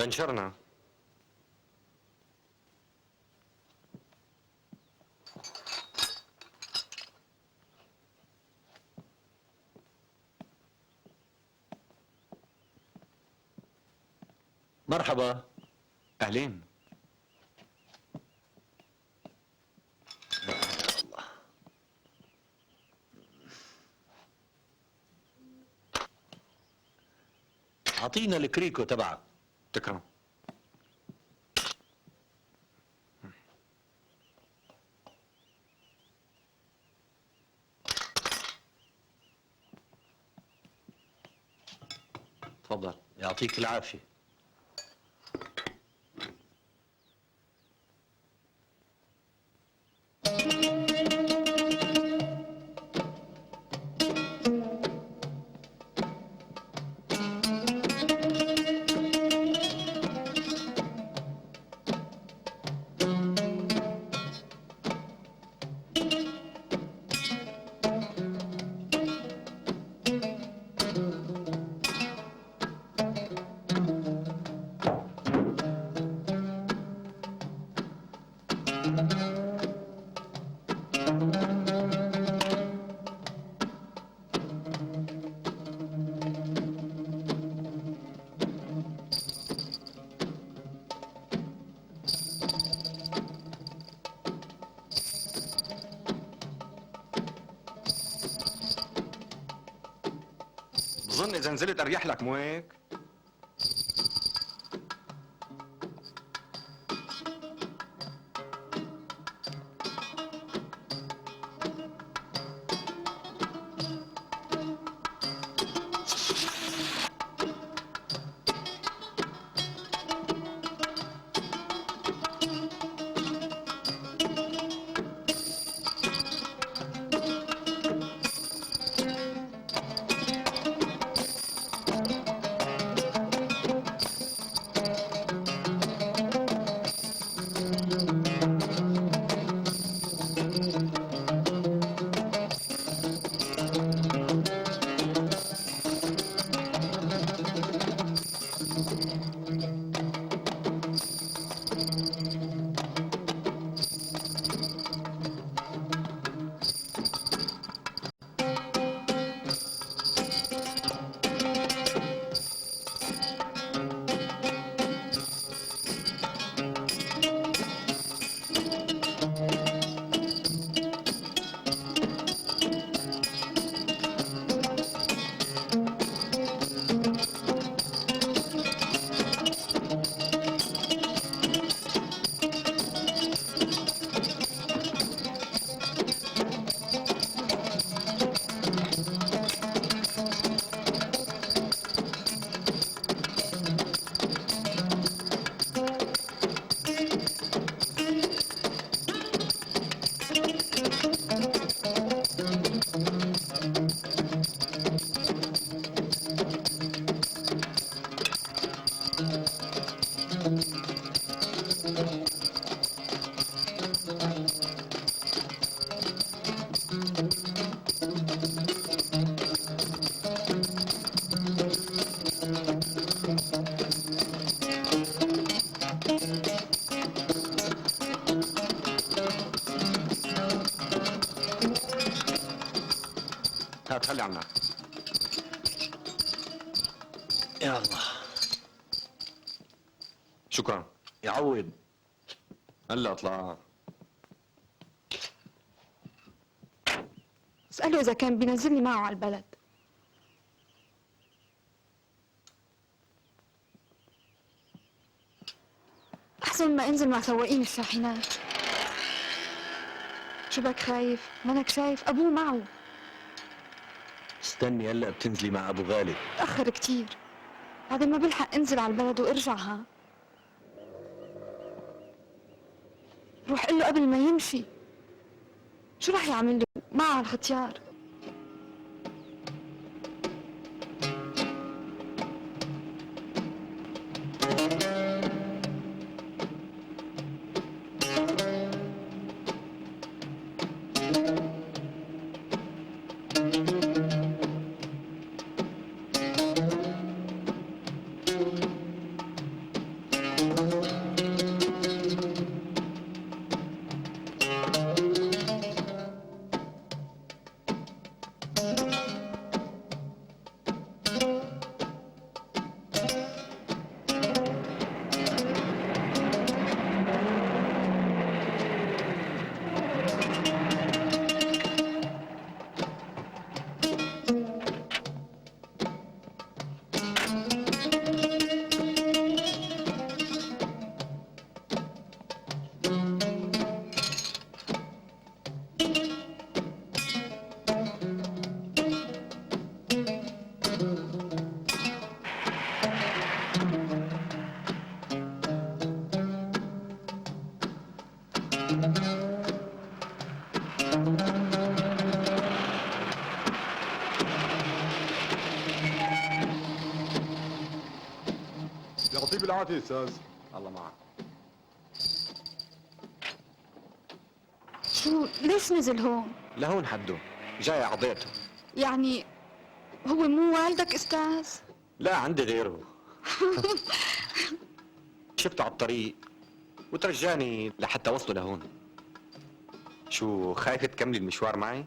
بنشرنا. مرحبا. اهلين. الله. اعطينا الكريكو تبعك. تكرم. تفضل. يعطيك العافية. بظن اذا نزلت اريح لك، مو هيك؟ هات خلي عنك. يا الله. شكرا. يعوض. هلا اطلع. اسأله إذا كان بينزلني معه على البلد. أحسن ما أنزل مع سواقين الشاحنات. شو بك خايف؟ منك شايف أبوه معه. استني هلا بتنزلي مع ابو غالب. تأخر كتير. بعدين ما بلحق أنزل على البلد وأرجع ها. روح قل له قبل ما يمشي. شو رح يعمل لي؟ معه على الختيار. يعطيه بالعافية أستاذ. الله معك. شو ليش نزل هون؟ لهون حده، جاي عضيته. يعني هو مو والدك أستاذ؟ لا عندي غيره. شفته على الطريق وترجاني لحتى وصله لهون. شو خايفة تكملي المشوار معي؟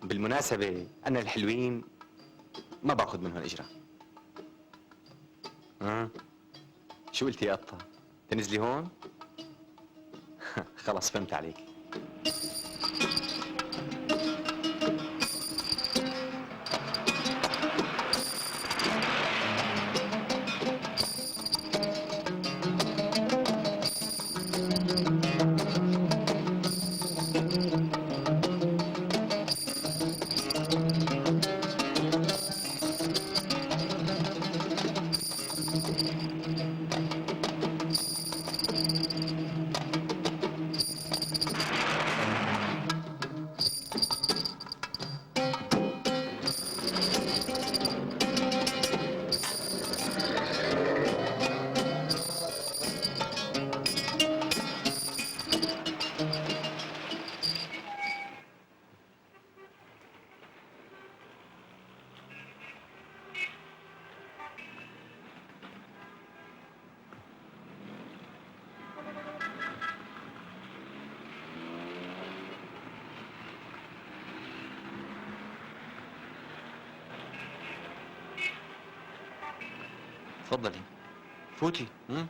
بالمناسبة أنا الحلوين ما باخذ منهم إجرة. ها؟ شو قلتي يا قطة؟ تنزلي هون؟ خلص فهمت عليك. تفضلي فوتي. هدي.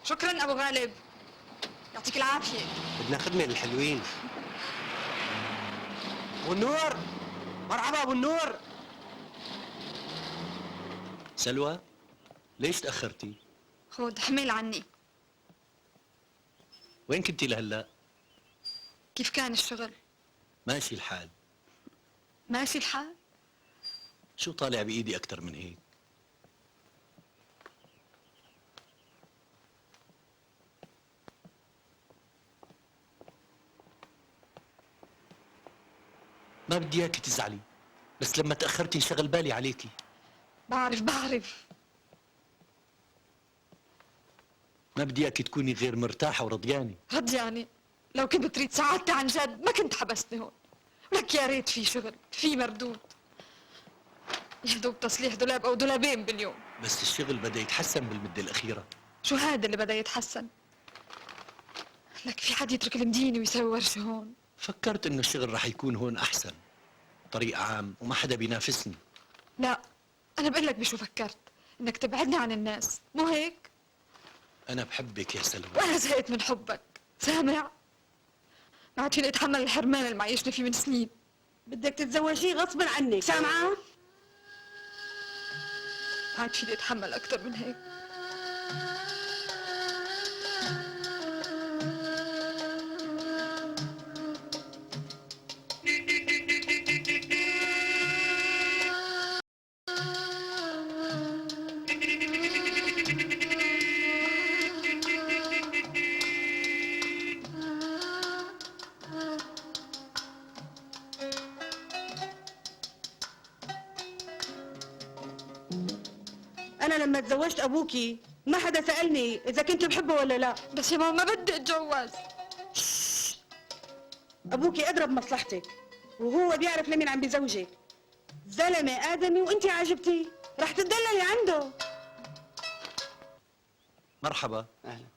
شكرا ابو غالب، يعطيك العافيه. بدنا خدمة للحلوين. ابو النور، مرحبا ابو النور. سلوى، ليش تأخرتي؟ خود حمل عني. وين كنتي لهلا؟ كيف كان الشغل؟ ماشي الحال. ماشي الحال؟ شو طالع بإيدي أكتر من هيك؟ ما بدي اياكي تزعلي، بس لما تأخرتي انشغل بالي عليكي. بعرف. ما بدي اياكي تكوني غير مرتاحة ورضيانة. رضيانة، لو كنت بتريد سعادتي عن جد ما كنت حبستني هون. ولك يا ريت في شغل، في مردود. يا دوب تصليح دولاب او دولابين باليوم. بس الشغل بدأ يتحسن بالمدة الأخيرة. شو هذا اللي بدا يتحسن؟ لك في حد يترك المدينة ويسوي ورشة هون؟ فكرت إنه الشغل رح يكون هون أحسن، طريق عام وما حدا بينافسني. لا، أنا بقول لك بشو فكرت، إنك تبعدني عن الناس، مو هيك؟ أنا بحبك يا سلوى. وأنا زهقت من حبك، سامع؟ ما عاد فيني أتحمل الحرمان اللي معيشني فيه من سنين. بدك تتزوجيه غصبا عنك، سامعة؟ ما عاد فيني أتحمل أكثر من هيك. أنا لما تزوجت أبوكي ما حدا سألني إذا كنت بحبه ولا لا. بس يا ماما ما بدي أتجوز. أبوكي أدرى بمصلحتك، وهو بيعرف لمين عم بيزوجك. زلمة آدمي وأنت عاجبتي، رح تدللي عنده. مرحبا. اهلا.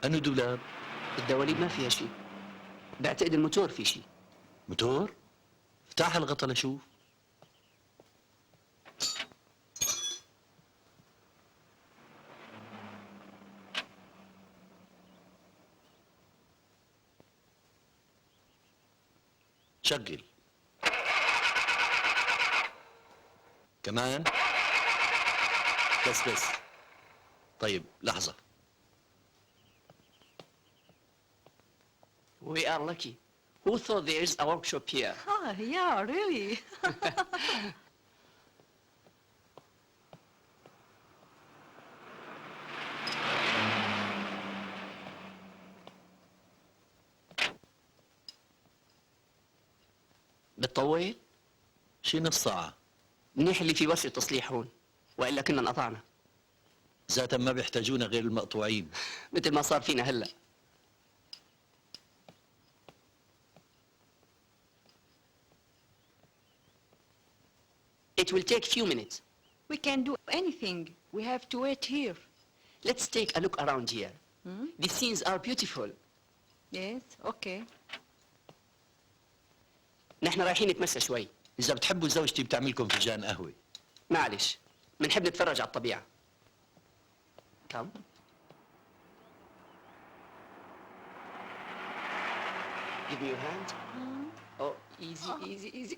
أنو دولاب؟ الدواليب ما فيها شيء، بعتقد الموتور في شيء. موتور؟ افتح الغطا لشوف. شغل. كمان. بس. طيب لحظة. We are lucky. Who thought there is a workshop here? Ah, yeah, really. بتطول؟ شي نص ساعة. منيح اللي في ورشة تصليح هون، وإلا كنا انقطعنا. ذاتا ما بيحتاجونا غير المقطوعين. مثل ما صار فينا هلأ. It will take few minutes. We can do anything. We have to wait here. Let's take a look around here. The scenes are beautiful. Yes, okay. نحن رايحين نتمشى شوي. إذا بتحبوا زوجتي بتعملكم فنجان قهوة. معلش، منحب نتفرج على الطبيعة. Come. Give me your hand. Oh, easy.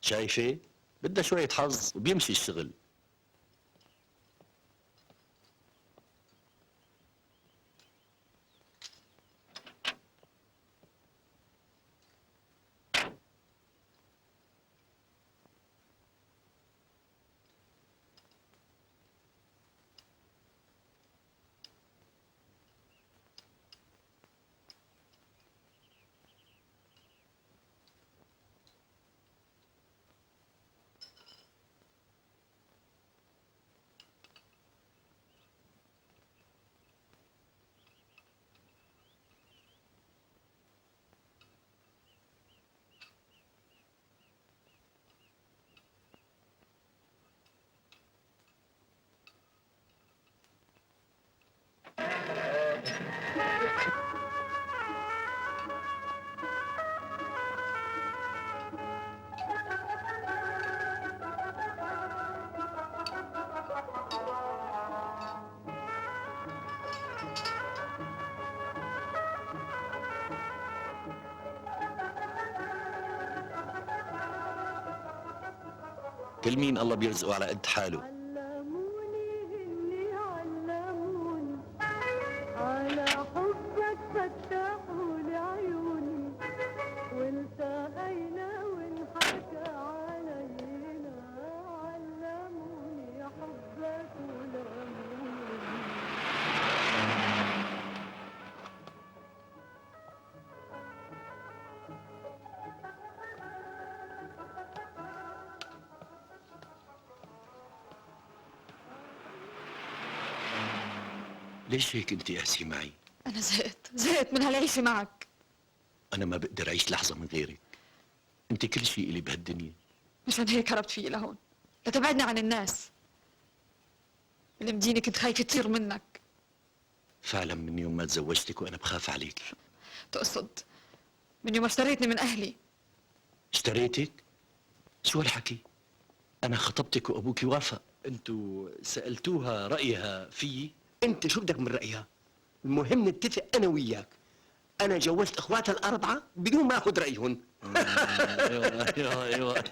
شايفة؟ بدها شوية حظ وبيمشي الشغل. كل مين الله بيرزقه على قد حاله. علموني هني علموني على حبك فتحوا لي عيوني والتقينا وانحكى علينا علموني حبك ولموني. ليش هيك انت قاسي معي؟ أنا زهقت من هالعيشة معك. انا ما بقدر اعيش لحظه من غيرك. انت كل شيء الي بهالدنيا. مشان هيك هربت فيي لهون، لتبعدني عن الناس اللي مديني كنت خايفة تطير منك. فعلا من يوم ما تزوجتك وانا بخاف عليك. تقصد من يوم ما اشتريتني من أهلي؟ اشتريتك؟ شو هالحكي؟ انا خطبتك وابوك وافق. انتوا سألتوها رأيها فيي؟ انت شو بدك من رأيها؟ المهم نتفق انا وياك. انا جوزت اخواتها الاربعة بدون ما اخذ رأيهم. ايوه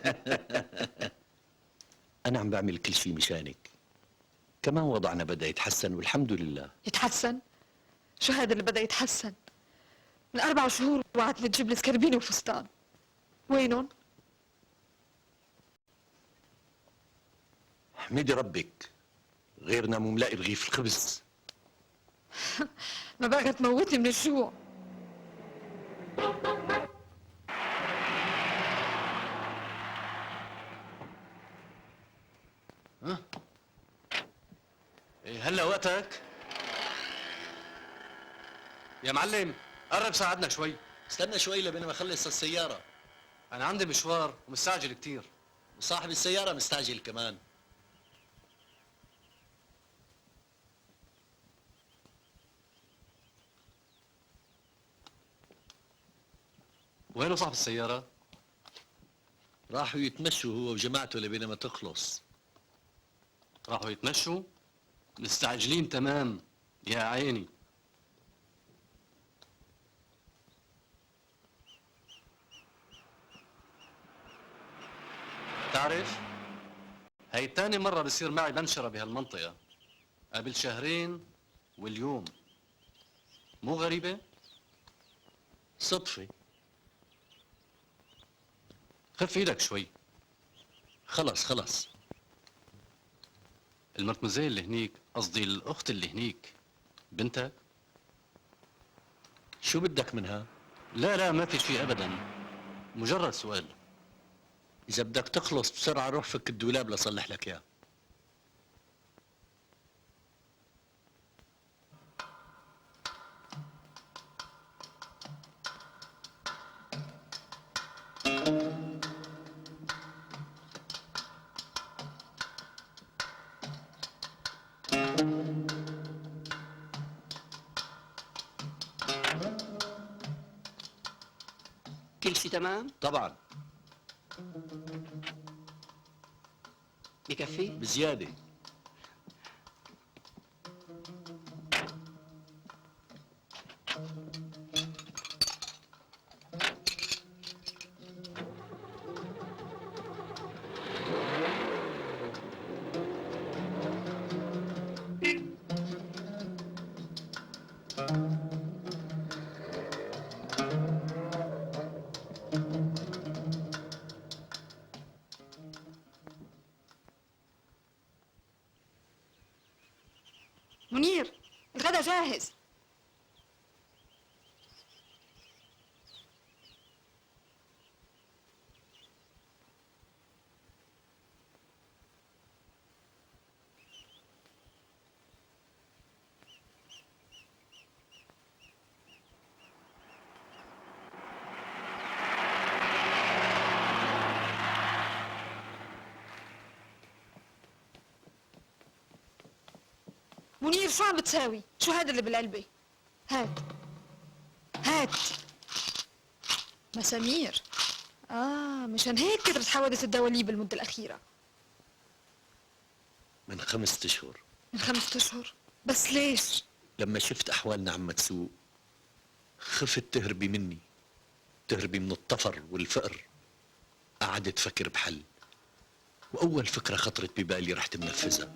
انا عم بعمل كل شيء مشانك. كمان وضعنا بدا يتحسن والحمد لله. يتحسن؟ شو هذا اللي بدأ يتحسن؟ من 4 شهور وعدتني تجيب لي سكربيني وفستان، وينهم؟ احمدي ربك، غيرنا مو ملاقي رغيف الخبز. ما بقى تموتني من الجوع. إيه هلا وقتك؟ يا معلم قرب ساعدنا شوي. استنى شوي لبين ما اخلص السيارة. أنا عندي مشوار ومستعجل كتير. وصاحب السيارة مستعجل كمان. وينه صاحب السيارة؟ راحوا يتمشوا هو وجماعته لبين ما تخلص. راحوا يتمشوا؟ مستعجلين تمام يا عيني. تعرف هي تاني مرة بصير معي بنشرة بهالمنطقة، قبل 2 شهر واليوم. مو غريبة؟ صدفة. خف ايدك شوي. خلص المرتمزية اللي هنيك، قصدي الأخت اللي هنيك، بنتك؟ شو بدك منها؟ لا ما في شيء أبدا، مجرد سؤال. إذا بدك تخلص بسرعة روح فك الدولاب لصلح لك إياه. كل شيء تمام؟ طبعا بكفي؟ بزيادة. منير، الغدا جاهز. منير شو عم بتساوي؟ شو هذا اللي بالعلبة؟ هات مسامير. مشان هيك كثرت حوادث الدواليب بالمدة الأخيرة. من 5 أشهر. من 5 أشهر؟ بس ليش؟ لما شفت أحوالنا عم تسوء خفت تهربي مني، تهربي من الطفر والفقر. قعدت فكر بحل، وأول فكرة خطرت ببالي رحت منفذها.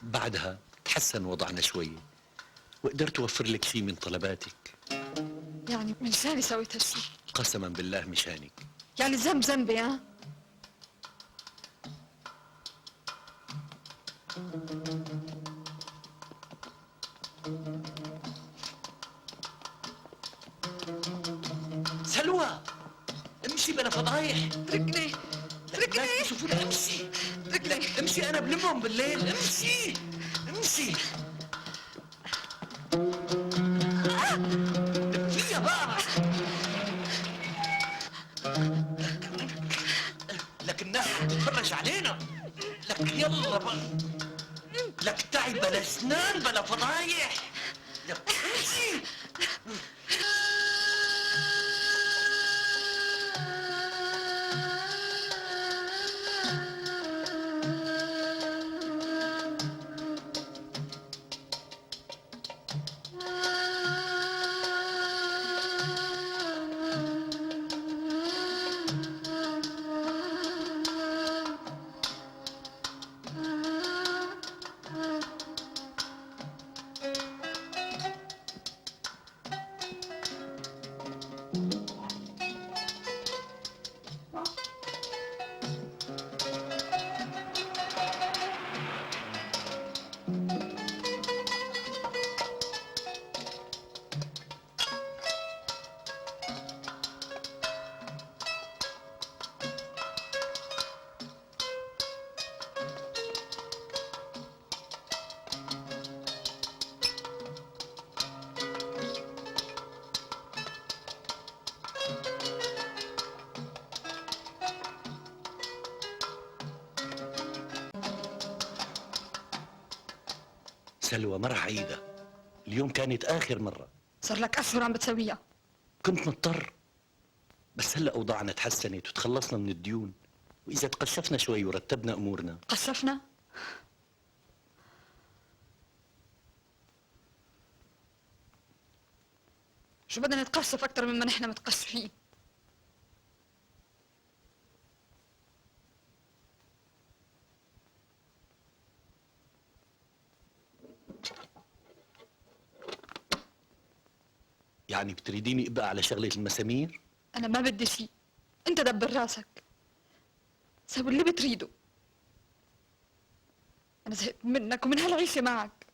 بعدها تحسن وضعنا شوي وقدرت أوفر لك شيء من طلباتك. يعني من شاني سويت هالشي؟ قسما بالله مشانك. يعني الذنب ذنبي ها؟ سلوى امشي بلا فضايح. اتركني اتركني شوفوا امشي. اتركني. امشي انا بلمهم بالليل. امشي امشي. فيها بقى. لك الناس عم تتفرج علينا. لك يلا بقى. لك تعي بلا اسنان بلا فضايح. لك امشي. سلوى ما رح عيدها. اليوم كانت آخر مرة. صار لك اشهر عم بتسويها. كنت مضطر، بس هلا أوضاعنا تحسنت وتخلصنا من الديون، وإذا تقشفنا شوي ورتبنا أمورنا. قشفنا؟ شو بدنا نتقشف اكثر مما نحن متقشفين؟ يعني بتريديني أبقى على شغلة المسامير؟ انا ما بدي شيء، انت دبر راسك، سوي اللي بتريده. انا زهقت منك ومن هالعيشه معك.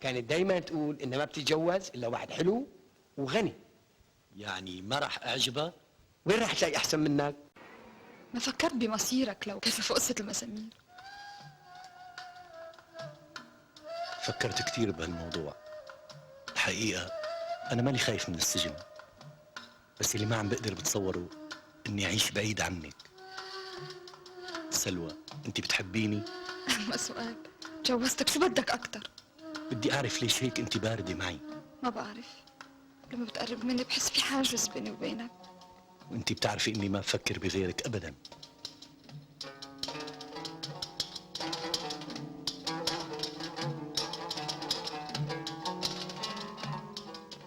كانت دايما تقول إن ما بتتجوز إلا واحد حلو وغني. يعني ما رح أعجبها؟ وين رح تلاقي أحسن منك؟ ما فكرت بمصيرك لو كشفوا قصه المسامير؟ فكرت كثير بهالموضوع. الحقيقة أنا ماني خايف من السجن، بس اللي ما عم بقدر بتصوره إني أعيش بعيد عنك. سلوى، أنت بتحبيني؟ اما سؤال، جوزتك شو بدك اكثر؟ بدي أعرف ليش هيك أنت باردة معي، ما بعرف، لما بتقرب مني بحس في حاجز بيني وبينك. وأنت بتعرفي إني ما بفكر بغيرك أبداً.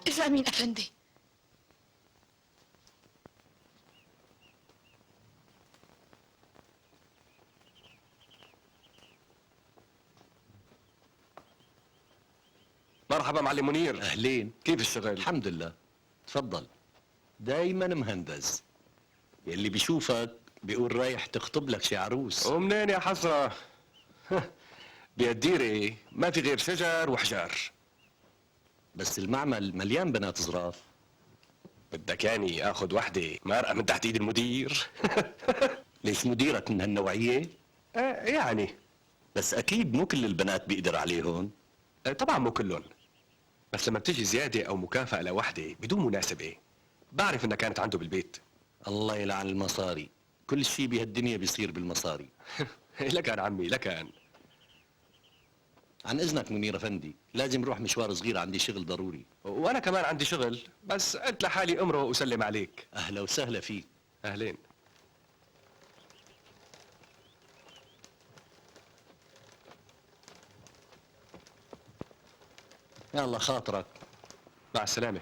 اجا مين افندي؟ مرحبا معلم منير. أهلين. كيف الشغل؟ الحمد لله. تفضل. دايما مهندس، يلي بيشوفك بيقول رايح تخطب لك شي عروس. ومنين يا حسرة؟ بيديري ما في غير شجر وحجار. بس المعمل مليان بنات ظراف. بدك يعني اخذ وحدة مرأة من تحت ايد المدير؟ ليش مديرك من هالنوعية؟ يعني بس أكيد مو كل البنات بيقدر عليهم. طبعا مو كلهم، بس لما بتيجي زيادة او مكافأة لوحدة بدون مناسبة بعرف انها كانت عنده بالبيت. الله يلعن المصاري، كل شيء بهالدنيا بيصير بالمصاري. لكان عمي لكان. عن إذنك منير أفندي، لازم روح مشوار صغير، عندي شغل ضروري. وانا كمان عندي شغل، بس قلت لحالي امره واسلم عليك. أهلا وسهلا فيك. اهلين. يلا خاطرك. مع السلامة.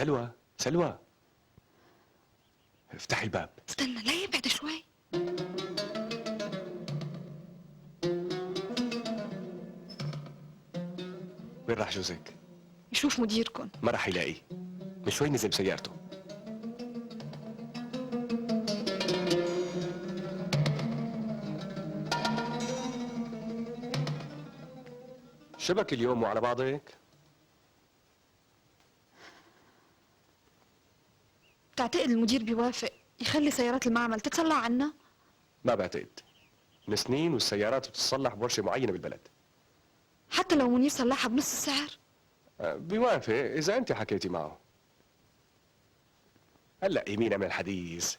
سلوى سلوى، افتحي الباب. استنى لا يبعد شوي. وين راح جوزك؟ يشوف مديركم. ما راح يلاقيه، من شوي نزل بسيارته. شبك اليوم وعلى بعضك؟ بتعتقد المدير بيوافق يخلي سيارات المعمل تتصلح عنا؟ ما بعتقد. من سنين والسيارات بتتصلح بورشة معينة بالبلد. حتى لو منير صلحها بنص السعر؟ بيوافق إذا أنت حكيتي معه. هلا يمين عمل الحديث.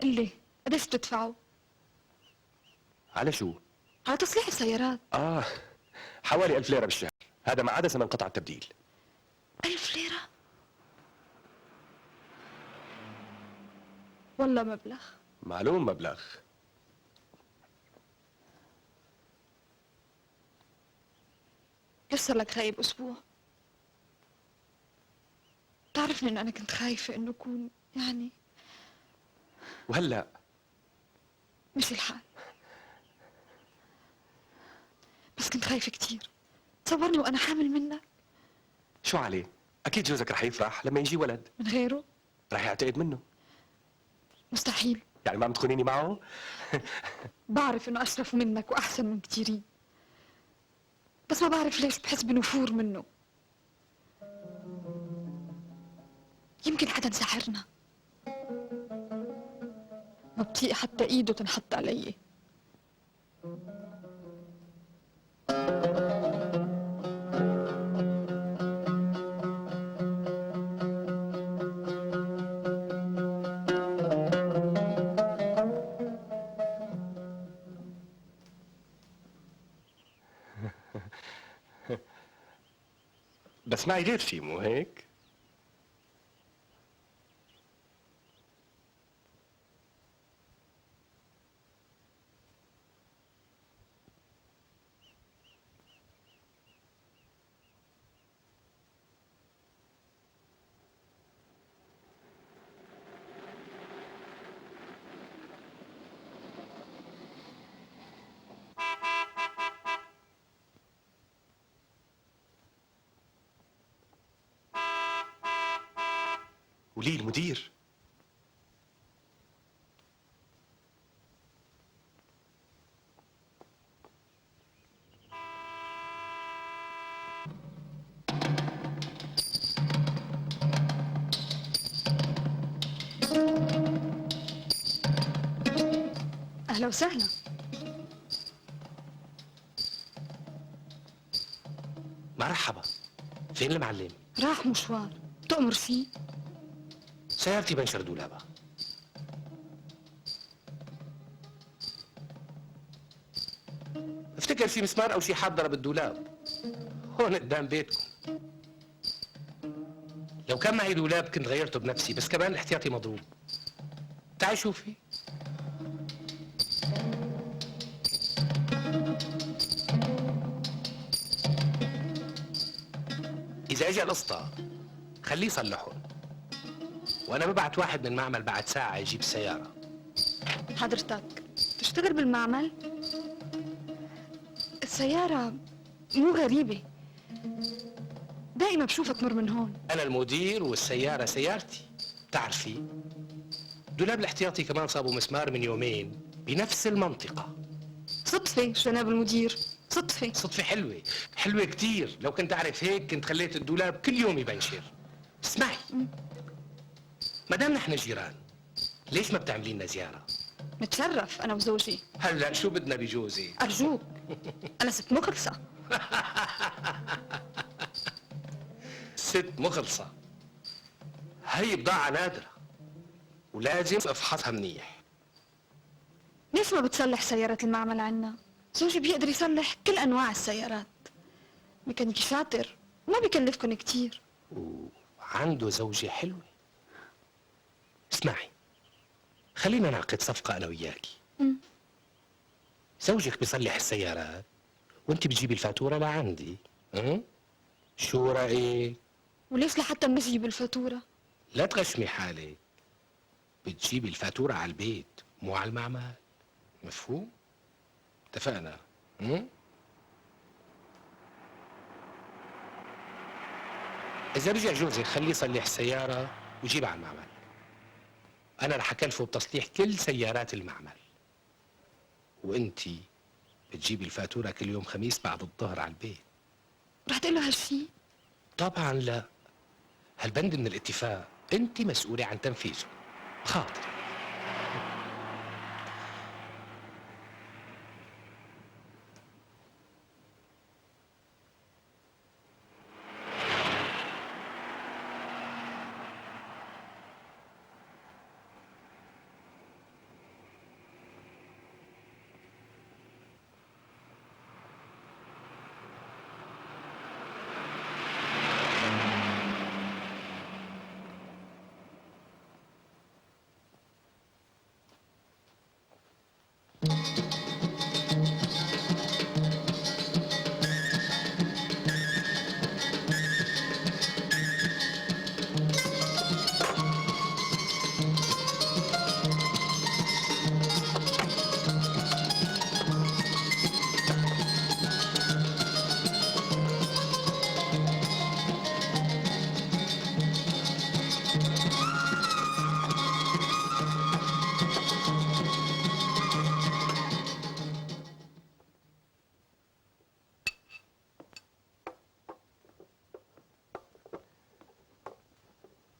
قلي قديش بتدفعوا؟ على شو؟ على تصليح السيارات. حوالي 1000 ليرة بالشهر، هذا ما عدا ثمن قطع التبديل. 1000 ليرة؟ والله مبلغ. معلوم مبلغ. ليش صار لك غايب أسبوع؟ بتعرفني إنه أنا كنت خايفة إنه أكون يعني وهلا مش الحال، بس كنت خايفة كتير. تصورني وأنا حامل منك. شو عليه؟ أكيد جوزك رح يفرح لما يجي ولد. من غيره؟ رح يعتقد منه. مستحيل. يعني ما عم تخونيني معه؟ بعرف إنه أشرف منك وأحسن من كتيرين، بس ما بعرف ليش بحس بنفور منه. يمكن حدا ساحرنا، ما بطيق حتى ايده تنحط علي. بس معي غير شي مو هيك؟ وليه المدير؟ أهلا وسهلا. مرحبا، فين المعلم؟ راح مشوار، تؤمر فيه؟ سيارتي بنشر دولابها. افتكر في مسمار او شي حاد ضرب الدولاب هون قدام بيتكم. لو كان معي دولاب كنت غيرته بنفسي، بس كمان الاحتياطي مضروب. تعي شوفي. إذا اجى القسطى خليه يصلحهم، وأنا ببعت واحد من المعمل بعد ساعة يجيب السيارة. حضرتك تشتغل بالمعمل؟ السيارة مو غريبة، دائما بشوفها تمر من هون. أنا المدير والسيارة سيارتي. بتعرفي دولاب الاحتياطي كمان صابوا مسمار من يومين بنفس المنطقة. صدفة جناب المدير، صدفة. صدفة حلوة، حلوة كتير. لو كنت أعرف هيك كنت خليت الدولاب كل يوم يبنشر. اسمعي، ما دام نحن جيران ليش ما بتعملي لنا زيارة؟ نتشرف أنا وزوجي. هلا شو بدنا بجوزي؟ أرجوك، أنا ست مخلصة. ست مخلصة، هي بضاعة نادرة ولازم افحصها منيح. ليش ما بتصلح سيارات المعمل عنا؟ زوجي بيقدر يصلح كل أنواع السيارات، ميكانيكي شاطر ما بيكلفكن كتير. وعنده زوجة حلوة. اسمعي، خلينا نعقد صفقة أنا وياكي. زوجك بيصلح السيارات وانت بتجيبي الفاتورة لعندي. شو رأيك؟ وليش لحتى النسي بالفاتورة؟ لا تغشمي حالك، بتجيبي الفاتورة على البيت مو على المعمل، مفهوم؟ اتفقنا؟ إذا رجع جوزك خليه يصلح السيارة ويجيبها على المعمل. أنا رح أكلفه بتصليح كل سيارات المعمل. وأنتي بتجيبي الفاتورة كل يوم خميس بعد الظهر على البيت. رح تقول له هالشي؟ طبعا لا. هالبند من الاتفاق أنت مسؤولة عن تنفيذه. خاطر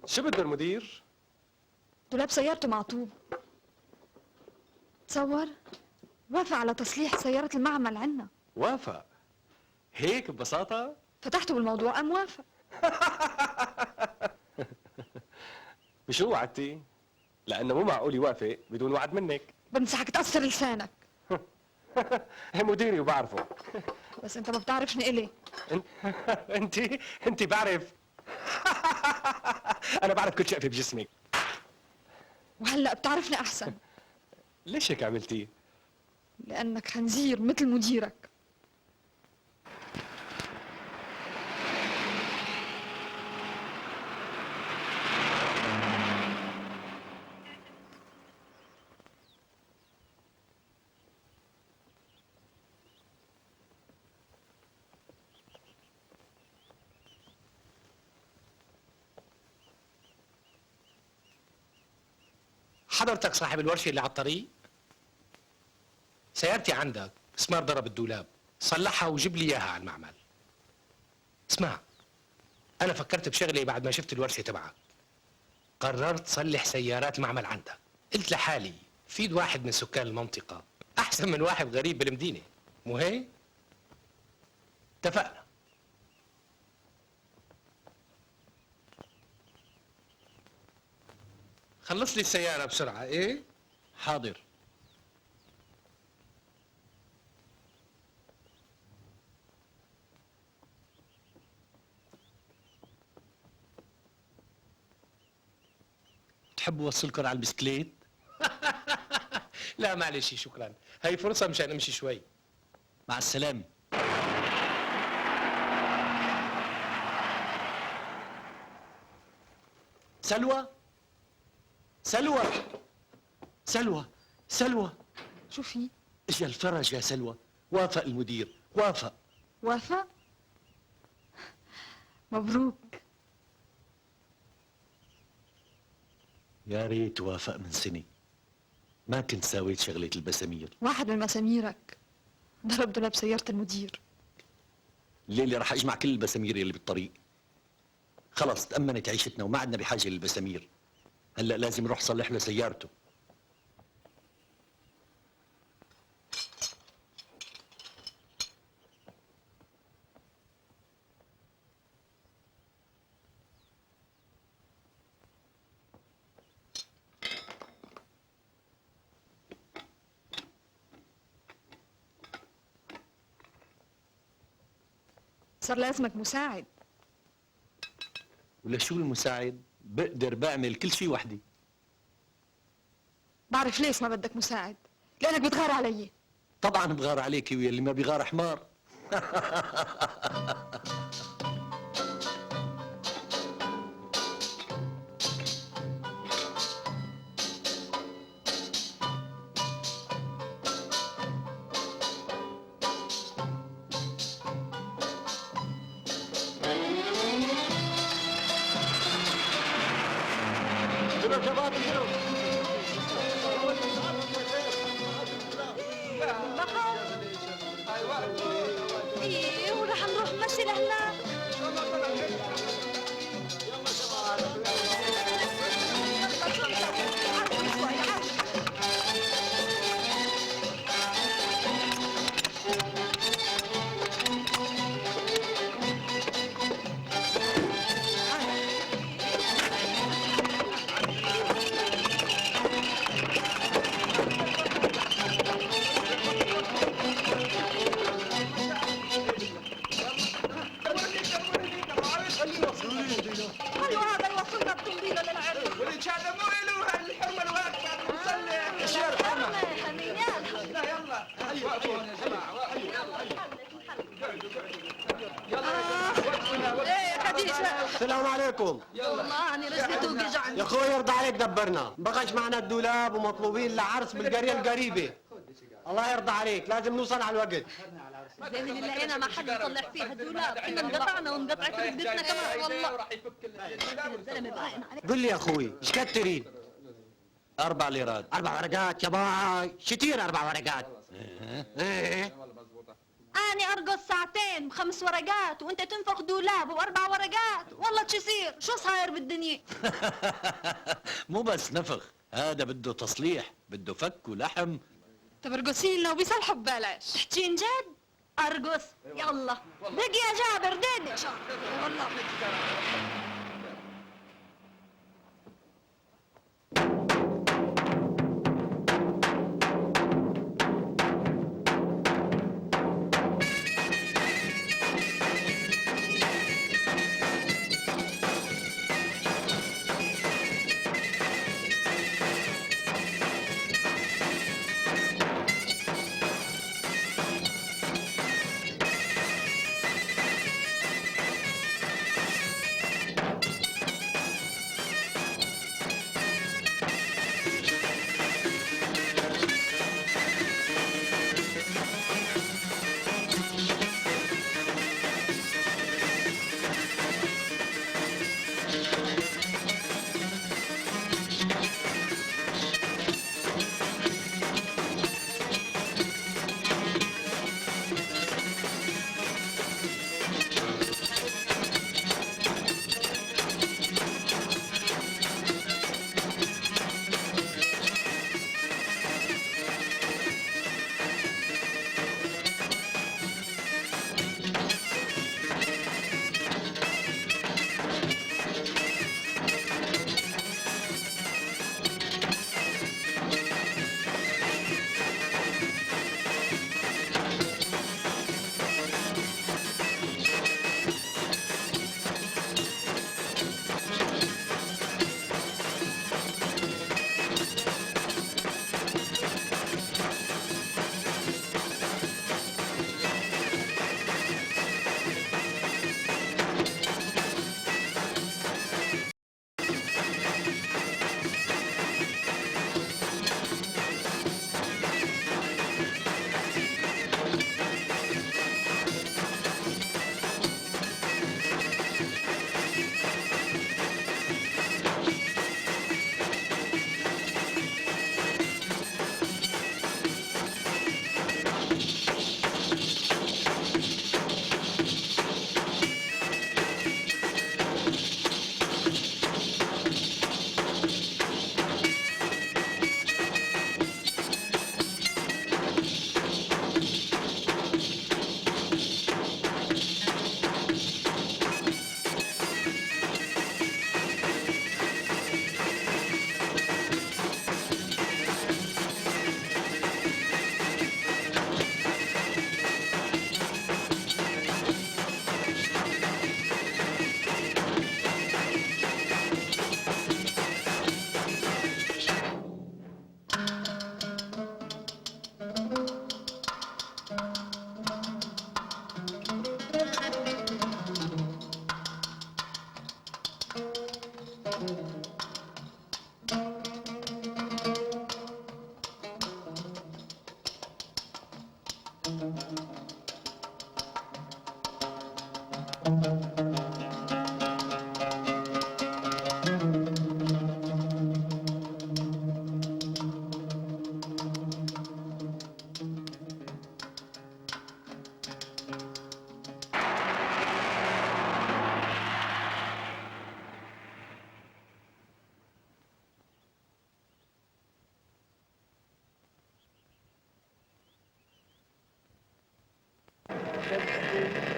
شو بده المدير؟ دولاب سيارته معطوب. تصور وافق على تصليح سيارة المعمل عنا. وافق هيك ببساطة؟ فتحته بالموضوع قام وافق. بشو وعدتي؟ لأنه مو معقول يوافق بدون وعد منك. بنصحك تقصر لسانك. مديري وبعرفه. بس انت ما بتعرفني إلي. انت بعرف. انا بعرف كل شيء بجسمك. وهلا بتعرفني احسن. ليش هيك عملتي؟ لانك خنزير مثل مديرك. حضرتك صاحب الورشة اللي على الطريق؟ سيارتي عندك، مسمار ضرب الدولاب، صلحها وجيب لي اياها على المعمل. اسمع، أنا فكرت بشغلي بعد ما شفت الورشة تبعك. قررت صلح سيارات المعمل عندك. قلت لحالي فيد واحد من سكان المنطقة أحسن من واحد غريب بالمدينة، مو هيك؟ اتفقنا. خلص لي السيارة بسرعة، إيه؟ حاضر. تحب اوصلكم على البسكليت؟ لا معلش شكرا، هي فرصة مشان امشي شوي. مع السلامة. سلوى، سلوى، سلوى، سلوى، شو في؟ اجا الفرج يا سلوى. وافق المدير، وافق. وافق؟ مبروك. يا ريت وافق من سنة، ما كنت ساويت شغلة البسامير. واحد من مساميرك ضرب دولاب سيارة المدير. الليلة رح اجمع كل البسامير اللي بالطريق. خلص تأمنت عيشتنا وما عدنا بحاجة للبسامير. هلا لازم نروح صلح له سيارته. صار لازمك مساعد. ولا شو المساعد؟ بقدر بعمل كل شيء وحدي. بعرف ليش ما بدك مساعد، لأنك بتغار علي. طبعا بغار عليكي، واللي ما بيغار حمار. ايه ورح نروح نمشي لهناك. خلوا هذا يوصلنا التنظيم للعرس. واللي شادموا له الحرمه الواقفه المصلح. لا يلا ايه خديجة، السلام عليكم. والله أنا رجلي توجعني. يا اخوي يرضى عليك دبرنا، بقاش معنا الدولاب ومطلوبين لعرس بالقريه القريبه. الله يرضى عليك، لازم نوصل على الوقت. زين اللي لقينا محل نطلع فيه الدولاب، كنا انقطعنا وانقطعت رقبتنا كمان والله. الزلمة باين عليه. قل لي يا اخوي ايش قد تريد؟ 4 ليرات. 4 ورقات يا باي، شتير 4 ورقات. ايه أنا أرقص ساعتين ب5 ورقات وأنت تنفخ دولاب ب4 ورقات، والله شو يصير؟ شو صاير بالدنيا؟ مو بس نفخ، هذا بده تصليح، بده فك ولحم. طب ارقصي لنا وبيصلحوا ببلاش. تحكين جد؟ أرقص، يلا دق يا جابر دق. والله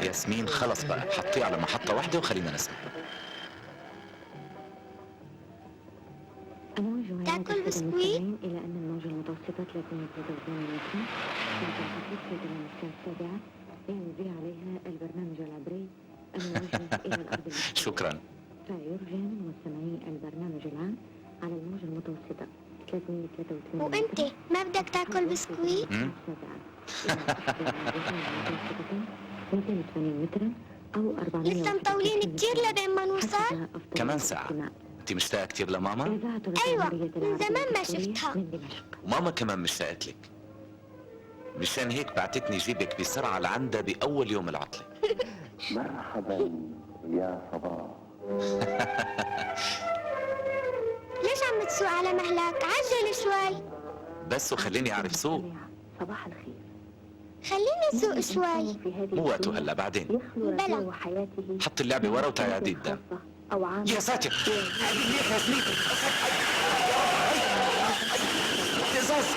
ياسمين خلص بقى، حطيه على محطة واحدة وخلينا نسمع. تاكل بسكويت؟ إلى أن الموجة المتوسطة 383 مترا تنطلق في المسكة السابعة يجري عليها البرنامج العبري الموجه إلى الأرض. شكرا. فيرجى من مستمعي البرنامج العام على الموجة المتوسطة 383 وانت ما بدك تاكل بسكويت؟ 280 مترا أو 400. لسه مطولين كتير لبين ما نوصل؟ كمان ساعة. انت مشتاقة كتير لماما؟ ايوه، من زمان ما شفتها. وماما كمان مشتاقت لك، مشان هيك بعتتني جيبك بسرعة لعندها بأول يوم العطلة. مرحبا يا صباح. ليش عم تسوق على مهلك؟ عجل شوي. بس وخليني أعرف سوق. صباح الخير. خليني اسوق شوي. مو وقته هلا، بعدين. بلا. حط اللعبة ورا وتعالي قدام. يا ساتر، هذه منيح يا سمير. قصص.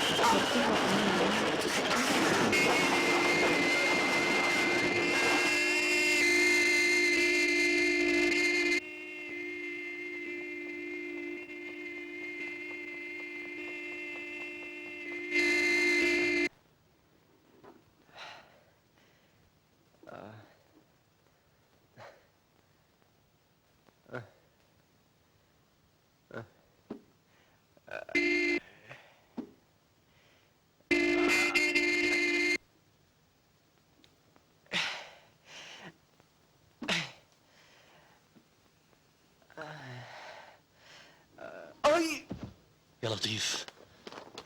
يا لطيف،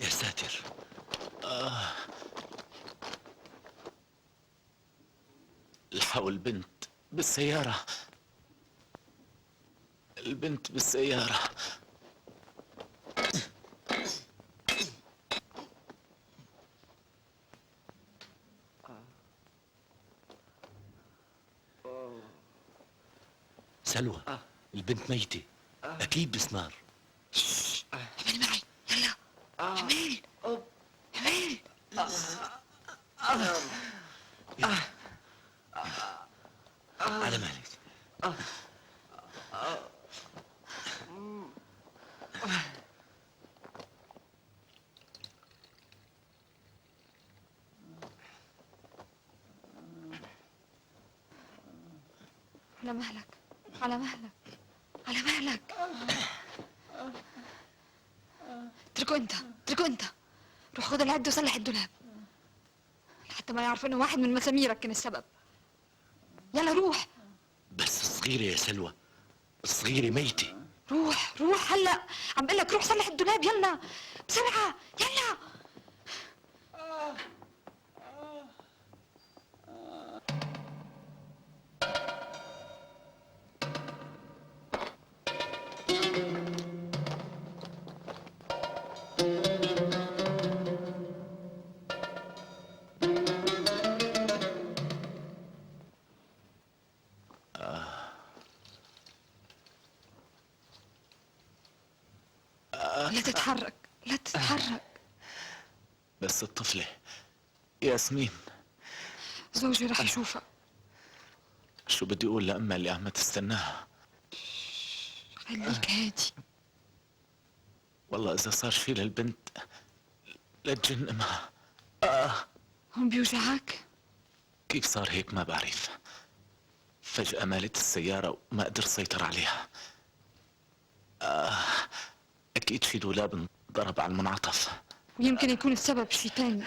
يا ساتر. الحقوا البنت بالسيارة، البنت بالسيارة. سلوى، البنت ميتة أكيد بسمار. اعمل معي، يلا اعمل على مهلك. على مهلك، على مهلك، على مهلك. اتركه انت. روح خذ العد وصلح الدولاب لحتى ما يعرفوا انه واحد من مساميرك كان السبب. يلا روح. بس الصغيرة يا سلوى، الصغيرة ميتة. روح هلا، عم بقول لك روح صلح الدولاب، يلا بسرعة يلا. لا تتحرك، لا تتحرك. بس الطفلة ياسمين، زوجي رح يشوفها. شو بدي أقول لأمها اللي عم تستناها؟ خليك هادي. والله إذا صار شي للبنت لا تجن أمها. هون بيوجعك؟ كيف صار هيك ما بعرف. فجأة مالت السيارة وما قدر سيطر عليها. أكيد في دولاب انضرب على المنعطف، ويمكن يكون السبب شي تاني.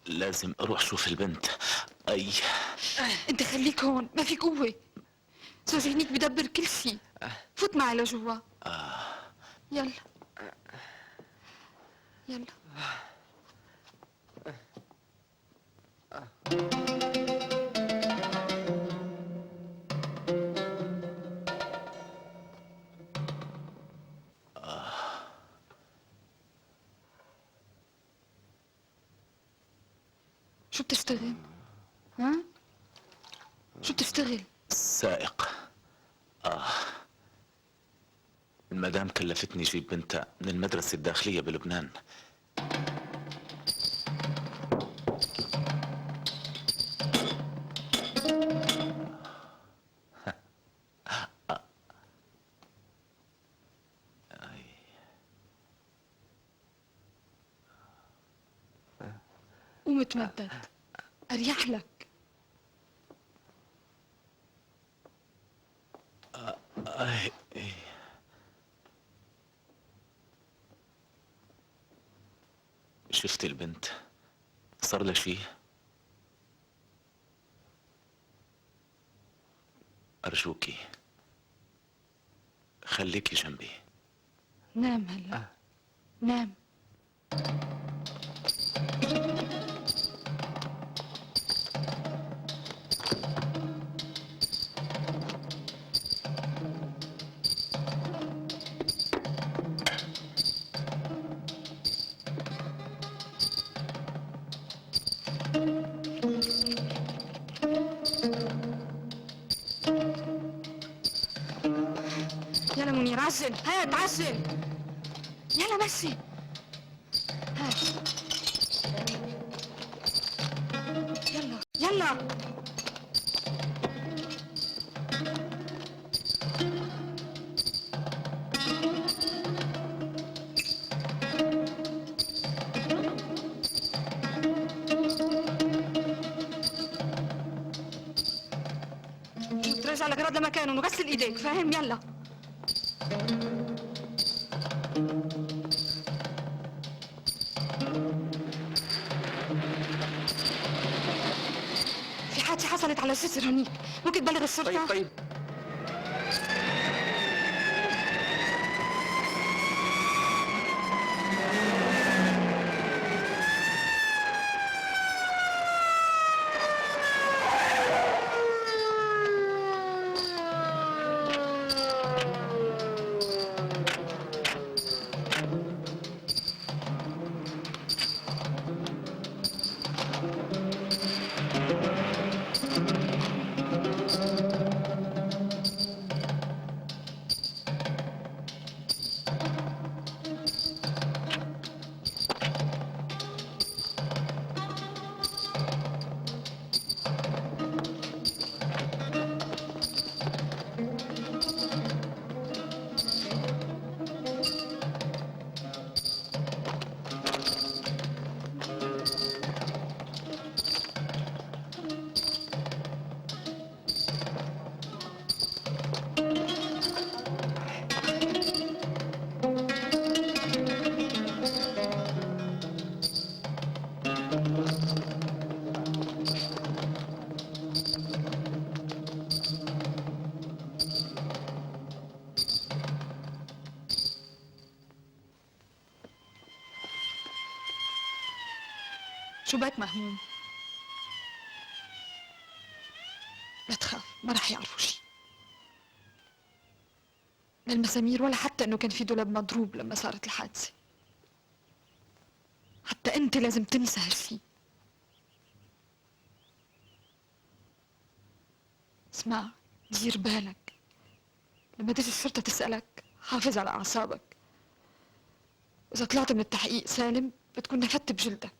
لازم أروح شوف البنت. انت خليك هون، ما في قوة. زوجي هنيك بدبر كل شي. فوت معي لجوا. يلا يلا. شو بتشتغل؟ ها؟ شو بتشتغل؟ سائق. المدام كلفتني جيب بنتها من المدرسة الداخلية بلبنان. قوم اتمدد، اريح لك. شفت البنت؟ صار لها شي؟ أرجوكي خليكي جنبي. نام هلا، نام. يلا منير عجل، هات عجل. يلا مشي. هات. يلا يلا. شو ترجع الاغراض لمكانهم وغسل ايديك، فاهم؟ يلا. في حادثة حصلت على الجسر هنيك، ممكن تبلغ الشرطة؟ طيب شو بك مهموم؟ لا تخاف، ما رح يعرفوا شي. لا المسامير ولا حتى انه كان في دولاب مضروب لما صارت الحادثة. حتى انت لازم تنسى هالشي. اسمع، دير بالك لما تجي الشرطة تسألك حافظ على أعصابك. إذا طلعت من التحقيق سالم بتكون نفدت بجلدك.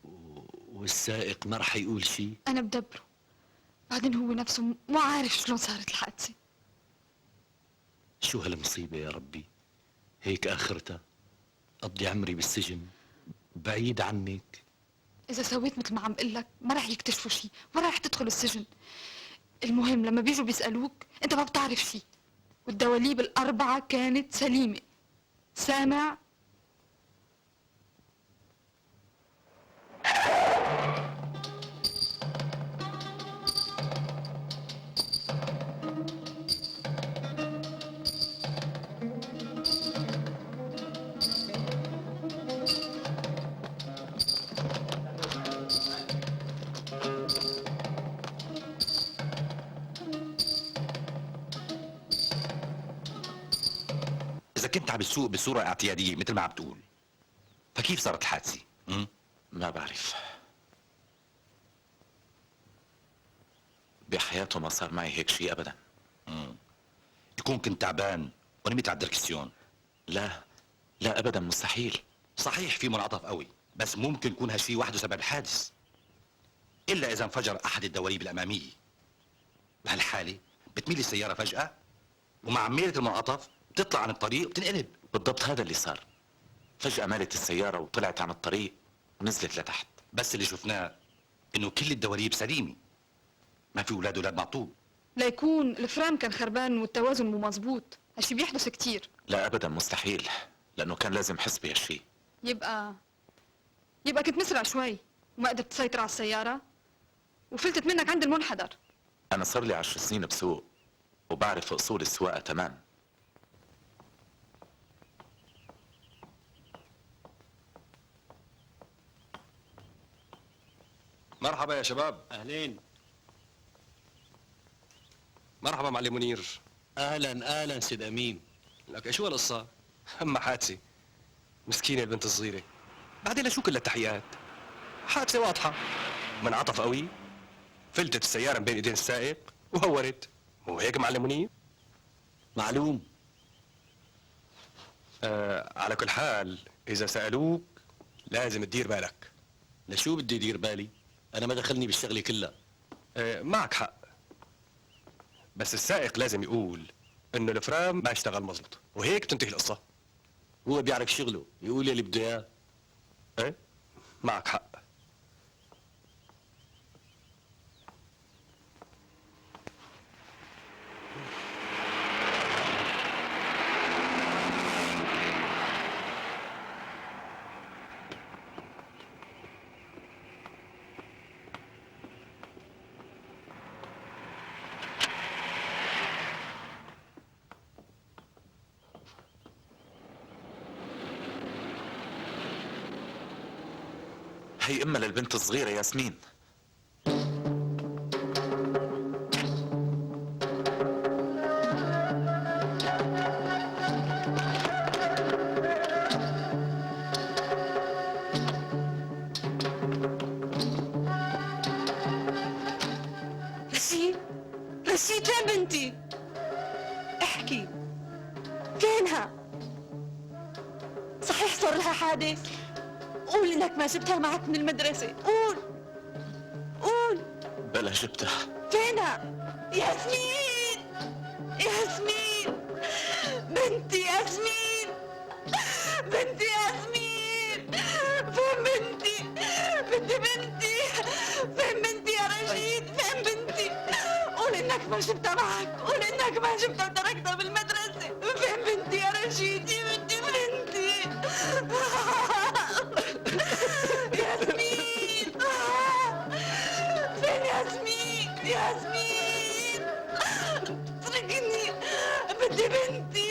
والسائق ما رح يقول شي؟ أنا بدبره. بعدين هو نفسه مو عارف شلون صارت الحادثة. شو هالمصيبة يا ربي؟ هيك آخرتها أقضي عمري بالسجن بعيد عنك. إذا سويت مثل ما عم قلك ما رح يكتشفوا شي ولا رح تدخل السجن. المهم لما بيجوا بيسألوك أنت ما بتعرف شي، والدواليب ال4 كانت سليمة. سامع؟ إذا كنت عم تسوق بصورة اعتيادية مثل ما عم تقول، فكيف صارت الحادثة؟ ما بعرف. بحياته ما صار معي هيك شيء ابدا. يكون كنت تعبان ونمت على الدركسيون. لا لا ابدا، مستحيل. صحيح في منعطف قوي، بس ممكن يكون هالشيء وحده سبب الحادث، الا اذا انفجر احد الدواليب الاماميه. بهالحاله بتميل السياره فجاه، ومع ميله المنعطف بتطلع عن الطريق وبتنقلب. بالضبط هذا اللي صار. فجأة مالت السيارة وطلعت عن الطريق ونزلت لتحت. بس اللي شفناه انه كل الدواليب سليمه، ما في ولاد معطوب. ليكون الفرام كان خربان والتوازن مو مزبوط، هالشي بيحدث كتير. لا ابدا، مستحيل، لانه كان لازم حس بهالشيء. يبقى كنت مسرع شوي وما قدرت تسيطر على السيارة وفلتت منك عند المنحدر. انا صار لي 10 سنين بسوق وبعرف اصول السواقة تمام. مرحبا يا شباب. اهلين. مرحبا معلم منير. اهلا سيد امين. لك شو القصة؟ أما حادثة مسكينة البنت الصغيرة. بعدين شو كل التحيات؟ حادثة واضحة، منعطف قوي، فلتت السيارة من بين ايدين السائق وهورت. مو هيك معلم منير؟ معلوم. على كل حال إذا سألوك لازم تدير بالك. لشو بدي دير بالي؟ انا ما دخلني بالشغله كلها. معك حق، بس السائق لازم يقول انه الفرام ما اشتغل مزبوط، وهيك تنتهي القصة. هو بيعرف شغله، يقول اللي بده اياه. ايه معك حق. هي امها للبنت الصغيرة ياسمين. رشيد يا بنتي، احكي فينها؟ صحيح صار لها حادث؟ قول انك ما جبتها معك من المدرسة، قول بلا جبتها. فينها؟ ياسمين بنتي ياسمين، فين بنتي؟ فين بنتي يا رشيد؟ فين بنتي؟ قول انك ما جبتها معك، قول انك ما جبتها وتركتها بالمدرسة. فين بنتي يا رشيد؟ يا بنتي ياسمين، فين ياسمين؟ اتركني، بدي بنتي.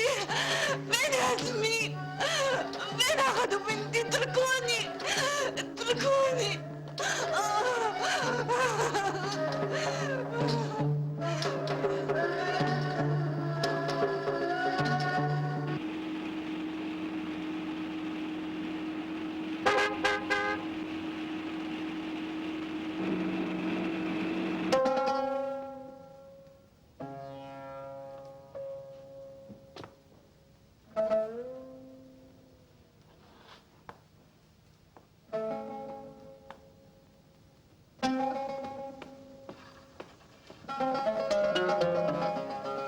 فين ياسمين؟ فين اخذوا بنتي؟ اتركوني.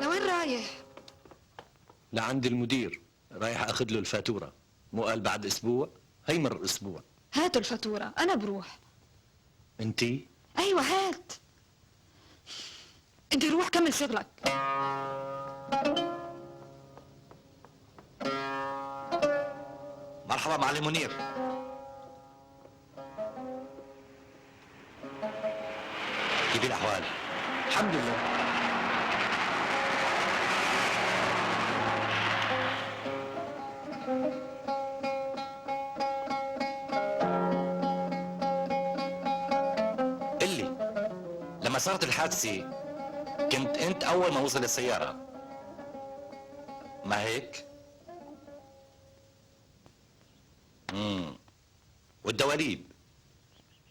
لوين رايح؟ لعند المدير، رايح اخذ له الفاتوره. مو قال بعد اسبوع؟ هي مر اسبوع. هاتوا الفاتورة، أنا بروح. انتي؟ أيوة هات. أنت روح كمل شغلك. مرحبا معلم منير. كيف الاحوال؟ الحمد لله. قلي، لما صارت الحادثة كنت انت اول ما وصل السيارة، ما هيك؟ والدواليب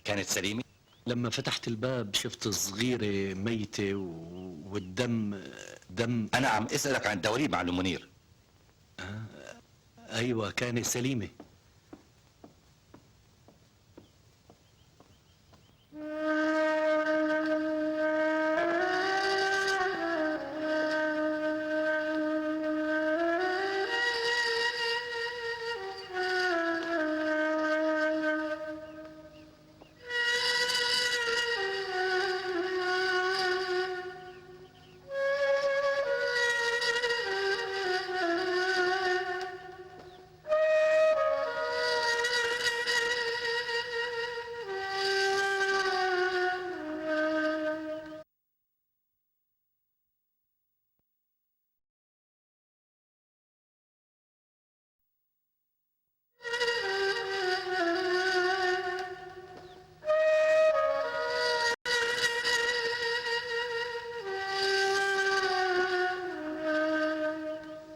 كانت سليمة؟ لما فتحت الباب شفت صغيرة ميتة والدم دم. انا عم اسالك عن الدواليب معلم منير. ايوه كانت سليمة.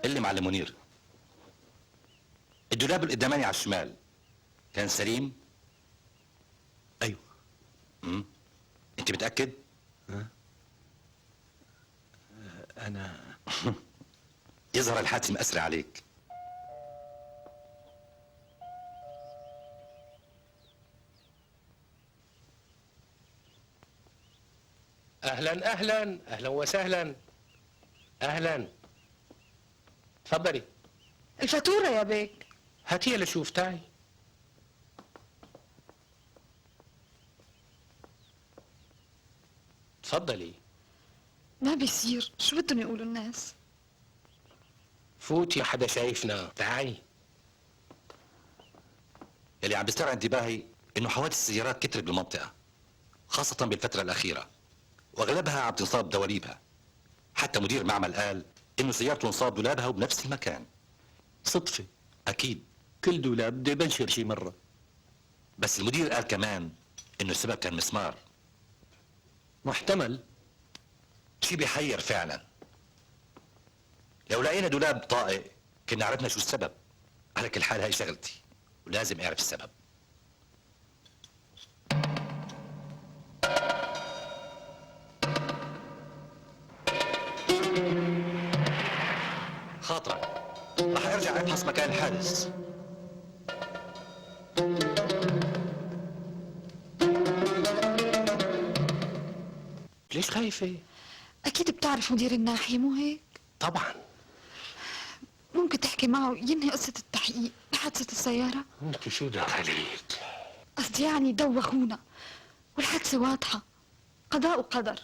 اللي معلم منير، الدولاب القداماني على الشمال كان سليم؟ ايوه. انت متاكد؟ انا يظهر الحادث مأثر عليك. اهلا اهلا اهلا وسهلا. اهلا. تفضلي. الفاتورة يا بيك. هاتيها لشوف تعي. تفضلي. ما بيصير، شو بدهم يقولوا الناس؟ فوتي، حدا شايفنا. تعي. اللي عم بيسترعي انتباهي انه حوادث السيارات كترت بالمنطقه، خاصه بالفتره الاخيره، واغلبها عم تنصاب دواليبها. حتى مدير المعمل قال انه سيارته انصاب دولابها وبنفس المكان. صدفة. اكيد. كل دولاب بده يبنشر شي مرة. بس المدير قال كمان انه السبب كان مسمار. محتمل. شي بيحير فعلا. لو لقينا دولاب طائق كنا عرفنا شو السبب. على كل حال هاي شغلتي ولازم اعرف السبب. خاطرك رح ارجع افحص مكان الحادث. ليش خايفة؟ أكيد بتعرف مدير الناحية مو هيك؟ طبعا. ممكن تحكي معه ينهي قصة التحقيق بحادثة السيارة؟ انت شو دخليك؟ قصدي يعني دوخونا والحادثة واضحة، قضاء وقدر.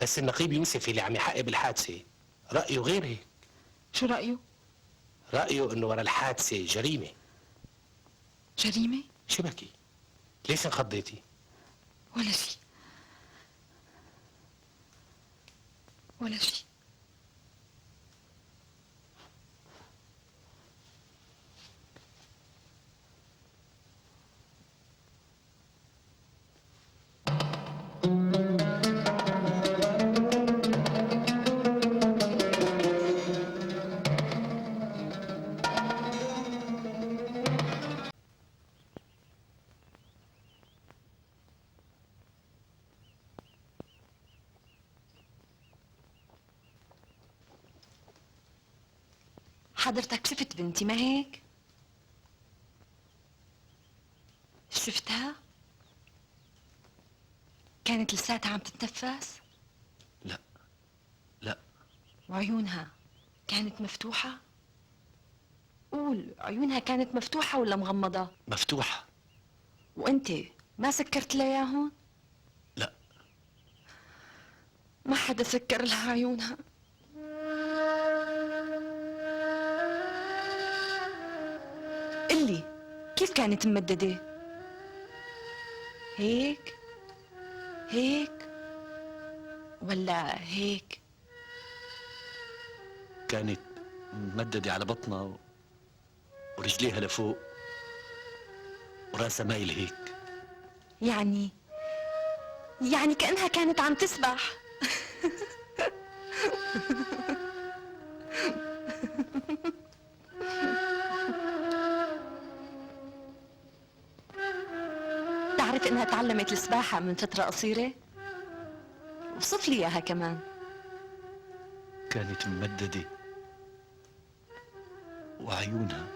بس النقيب يوسف اللي عم يحقق بالحادثة رأيه غير هيك. شو رأيه؟ رأيه انه ورا الحادثة جريمة. جريمة؟ شبكي. ليش انخضيتي؟ ولا شيء ولا شيء. حضرتك شفت بنتي ما هيك؟ شفتها؟ كانت لساتها عم تتنفس؟ لا لا. وعيونها كانت مفتوحة؟ قول، عيونها كانت مفتوحة ولا مغمضة؟ مفتوحة. وانت ما سكرت لها اياهم؟ لا. ما حدا سكر لها عيونها. قلي كيف كانت ممددة؟ هيك؟ هيك؟ ولا هيك؟ كانت ممددة على بطنها ورجليها لفوق وراسها مايل هيك. يعني كأنها كانت عم تسبح. إنها تعلمت السباحة من فترة قصيرة؟ وصف لي إياها كمان. كانت ممددة وعيونها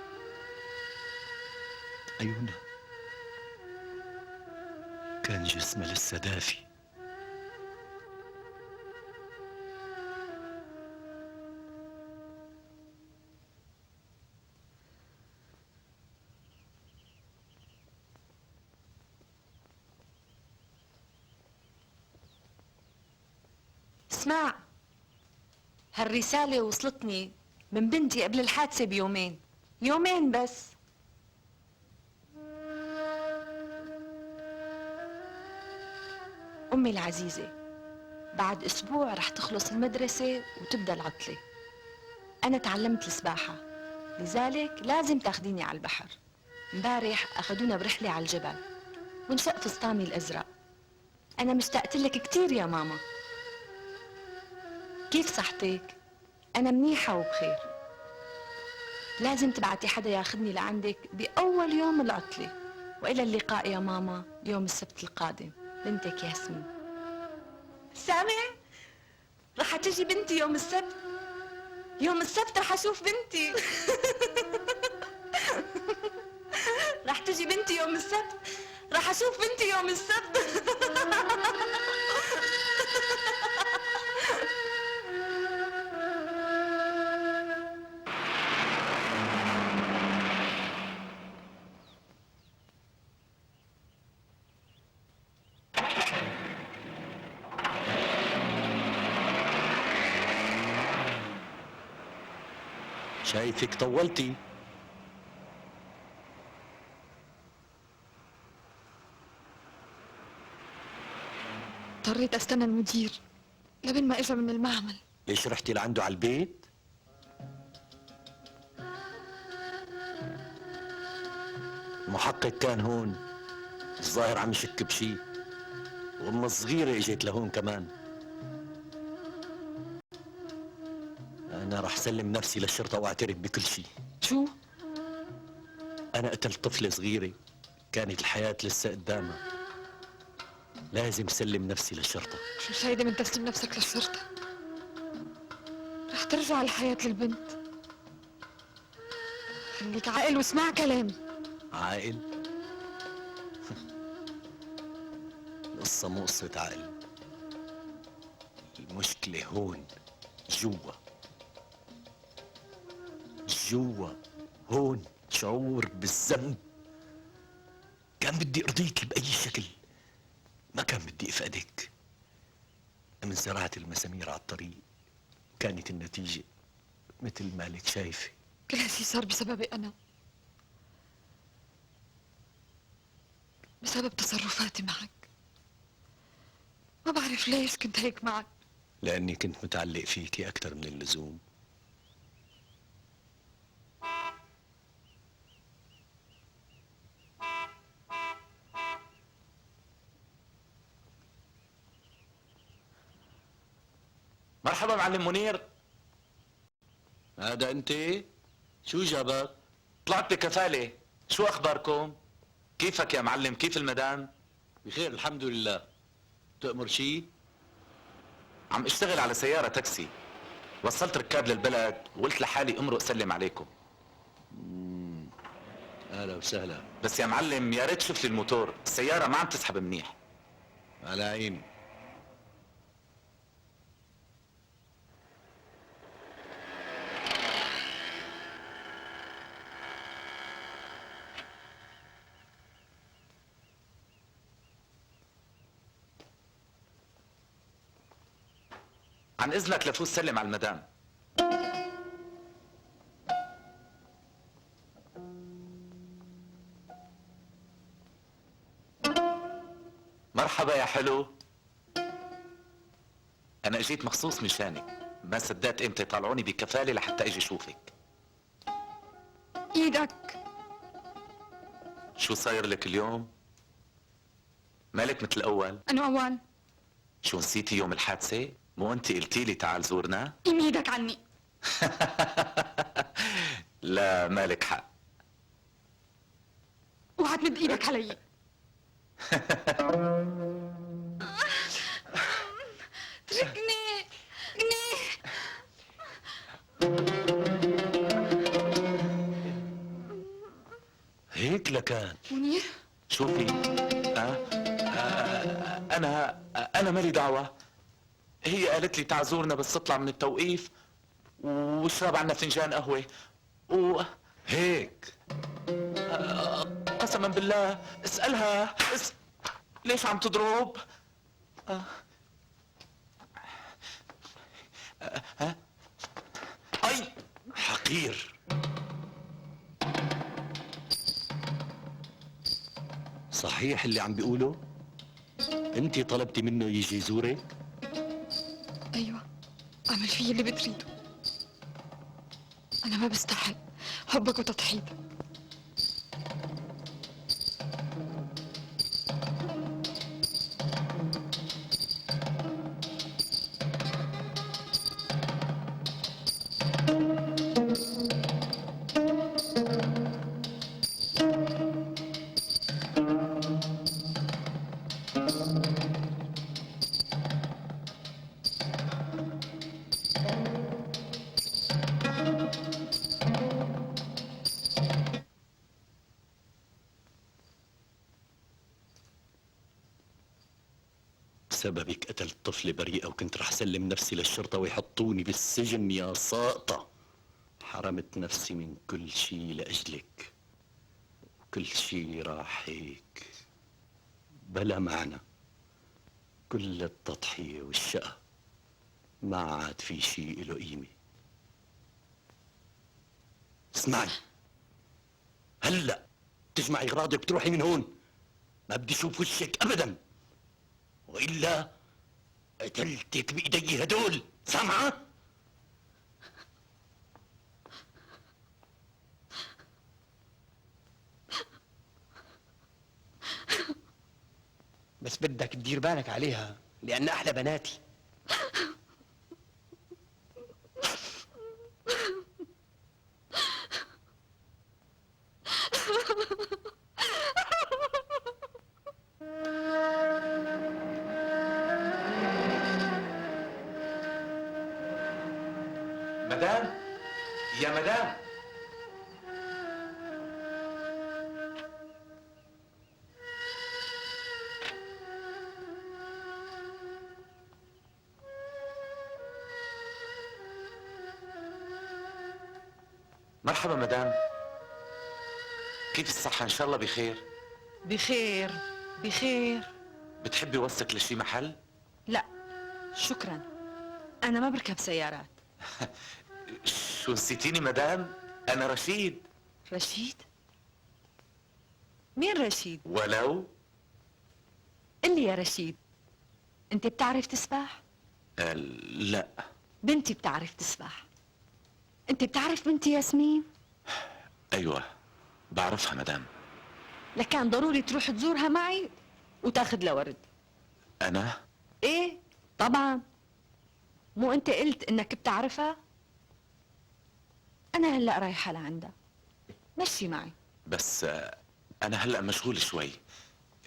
كان جسمها لسه دافي. اسمع، هالرسالة وصلتني من بنتي قبل الحادثة بيومين، يومين بس. أمي العزيزة، بعد أسبوع رح تخلص المدرسة وتبدأ العطلة. أنا تعلمت السباحة، لذلك لازم تاخديني على البحر. امبارح أخدونا برحلة على الجبل ونشق فستاني الأزرق. أنا مشتقت لك كتير يا ماما. كيف صحتك؟ أنا منيحة وبخير. لازم تبعتي حدا ياخدني لعندك بأول يوم العطلة. وإلى اللقاء يا ماما يوم السبت القادم. بنتك ياسمين. سامع؟ رح تجي بنتي يوم السبت. يوم السبت رح أشوف بنتي. رح تجي بنتي يوم السبت. رح أشوف بنتي يوم السبت. شايفك طولتي. اضطريت استنى المدير لبين ما اجى من المعمل. ليش رحتي لعنده على البيت؟ المحقق كان هون، الظاهر عم يشك بشي، وام الصغيرة اجت لهون كمان. أنا رح سلم نفسي للشرطة وأعترف بكل شيء. شو؟ أنا قتلت طفلة صغيرة كانت الحياة لسه قدامها. لازم سلم نفسي للشرطة. شو الفايدة من تسليم نفسك للشرطة؟ رح ترجع الحياة للبنت. خليك عاقل واسمع كلامي. عاقل؟ القصة مو قصة عقل. المشكلة هون جوا هون شعور بالذنب. كان بدي ارضيك بأي شكل، ما كان بدي افقدك. من زراعة المسامير على الطريق كانت النتيجة مثل ما لك شايفة. كل هالشي صار بسببي أنا، بسبب تصرفاتي معك. ما بعرف ليش كنت هيك معك. لأني كنت متعلق فيكي أكثر من اللزوم. مرحبا معلم منير. هذا أنت؟ شو جابك؟ طلعت بكفالة. شو أخباركم؟ كيفك يا معلم؟ كيف المدام؟ بخير الحمد لله. تأمر شي؟ عم اشتغل على سيارة تاكسي. وصلت ركاب للبلد وقلت لحالي امرق سلم عليكم. أهلا وسهلا. بس يا معلم يا ريت شوف لي الموتور، السيارة ما عم تسحب منيح. على عيني. عن اذنك لفوت سلم على المدام. مرحبا يا حلو. انا اجيت مخصوص مشانك، ما صدقت امتى يطلعوني بكفالة لحتى اجي اشوفك. ايدك. شو صاير لك اليوم؟ مالك مثل الاول؟ انو اول؟ شو نسيتي يوم الحادثة؟ مو انت قلتي لي تعال زورنا؟ قيم ايدك عني. لا مالك حق. اوعى تمد ايدك علي. اتركني. هيك لكان. منير شوفي انا مالي دعوة. هي قالت لي تعزورنا بس تطلع من التوقيف واشرب عنا فنجان قهوة هيك قسما بالله اسألها ليش عم تضرب؟ اي حقير. صحيح اللي عم بيقوله؟ انت طلبتي منه يجي يزورك؟ ايوه، اعمل فيه اللي بتريده. انا ما بستحق حبك وتضحيتك. بسببك قتلت طفلة بريئة وكنت رح سلم نفسي للشرطة ويحطوني بالسجن يا ساقطة. حرمت نفسي من كل شي لأجلك، وكل شي راح هيك بلا معنى. كل التضحية والشقة ما عاد في شي له قيمة. اسمعي، هلأ تجمعي اغراضك وتروحي من هون. ما بدي اشوف وشك ابدا، وإلا قتلتك بإيدي هدول. سامعة؟ بس بدك تدير بالك عليها لأن أحلى بناتي. مدام، يا مدام. مرحبا مدام، كيف الصحة؟ إن شاء الله بخير. بخير بخير. بتحبي وصلك لشي محل؟ لا شكرا، أنا ما بركب سيارات. شو نسيتيني مدام؟ أنا رشيد. رشيد؟ مين رشيد؟ ولو قل لي يا رشيد، أنت بتعرف تسبح؟ لا. بنتي بتعرف تسبح. أنت بتعرف بنتي ياسمين؟ أيوة بعرفها مدام. لكان ضروري تروح تزورها معي وتاخذ لها ورد. أنا؟ إيه طبعا. مو أنت قلت إنك بتعرفها؟ أنا هلأ رايحة لعندها، مشي معي. بس أنا هلأ مشغول شوي،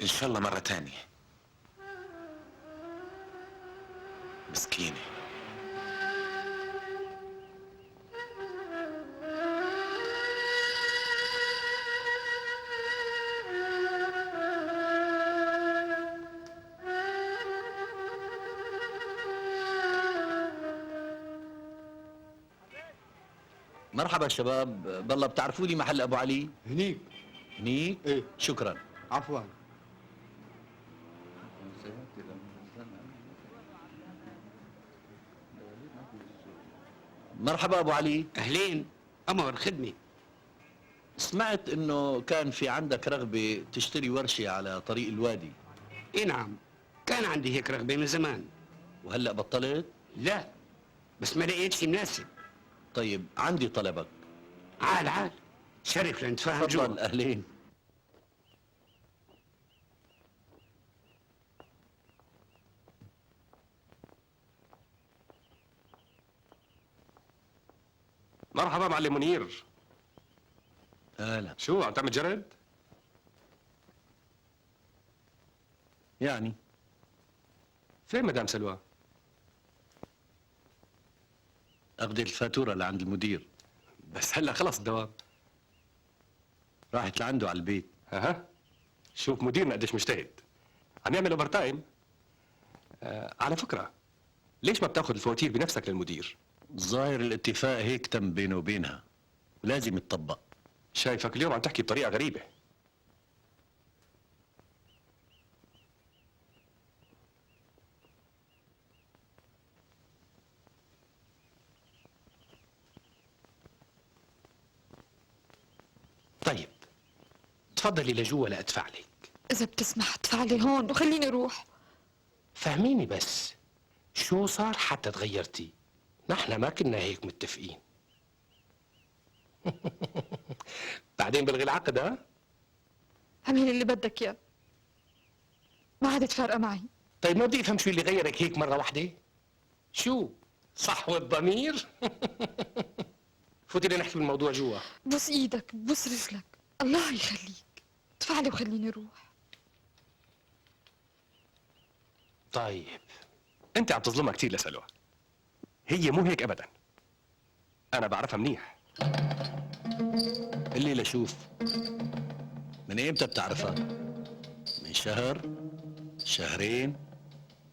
إن شاء الله مرة تانية. مسكينة. مرحبا شباب، بالله بتعرفوا لي محل ابو علي؟ هنيك. هنيك؟ ايه شكرا. عفوا. مرحبا ابو علي. أهلين، أمر خدمة. سمعت انه كان في عندك رغبة تشتري ورشة على طريق الوادي. إيه نعم، كان عندي هيك رغبة من زمان. وهلأ بطلت؟ لا، بس ما لقيت شي مناسب. طيب عندي طلبك. عال عال، شرف لنتفاهم جوا. تفضل. أهلين. مرحبا معلم منير. اهلا. شو عم تعمل جرد؟ يعني فين مدام سلوى؟ اخذ الفاتوره لعند المدير. بس هلا خلص الدوام. راحت لعنده على البيت. اها، شوف مديرنا قديش مجتهد، عم يعمل اوفر تايم. على فكره، ليش ما بتاخذ الفواتير بنفسك للمدير؟ ظاهر الاتفاق هيك تم بينه وبينها، ولازم يتطبق. شايفك اليوم عم تحكي بطريقه غريبه. طيب تفضلي لجوا لأدفع لك. إذا بتسمح ادفع لي هون وخليني أروح. فهميني بس، شو صار حتى تغيرتي؟ نحن ما كنا هيك متفقين. بعدين بلغي العقد. ها؟ اعمل اللي بدك إياه، ما عادت فارقة معي. طيب ما بدي افهم شو اللي غيرك هيك مرة واحدة؟ شو؟ صحوة ضمير؟ فوتي لنحكي بالموضوع جوا. بوس ايدك بوس رجلك، الله يخليك ادفع لي وخليني اروح. طيب انت عم تظلمها كثير لسلوى، هي مو هيك ابدا، انا بعرفها منيح. اللي لشوف، من ايمتى بتعرفها؟ من شهر؟ شهرين؟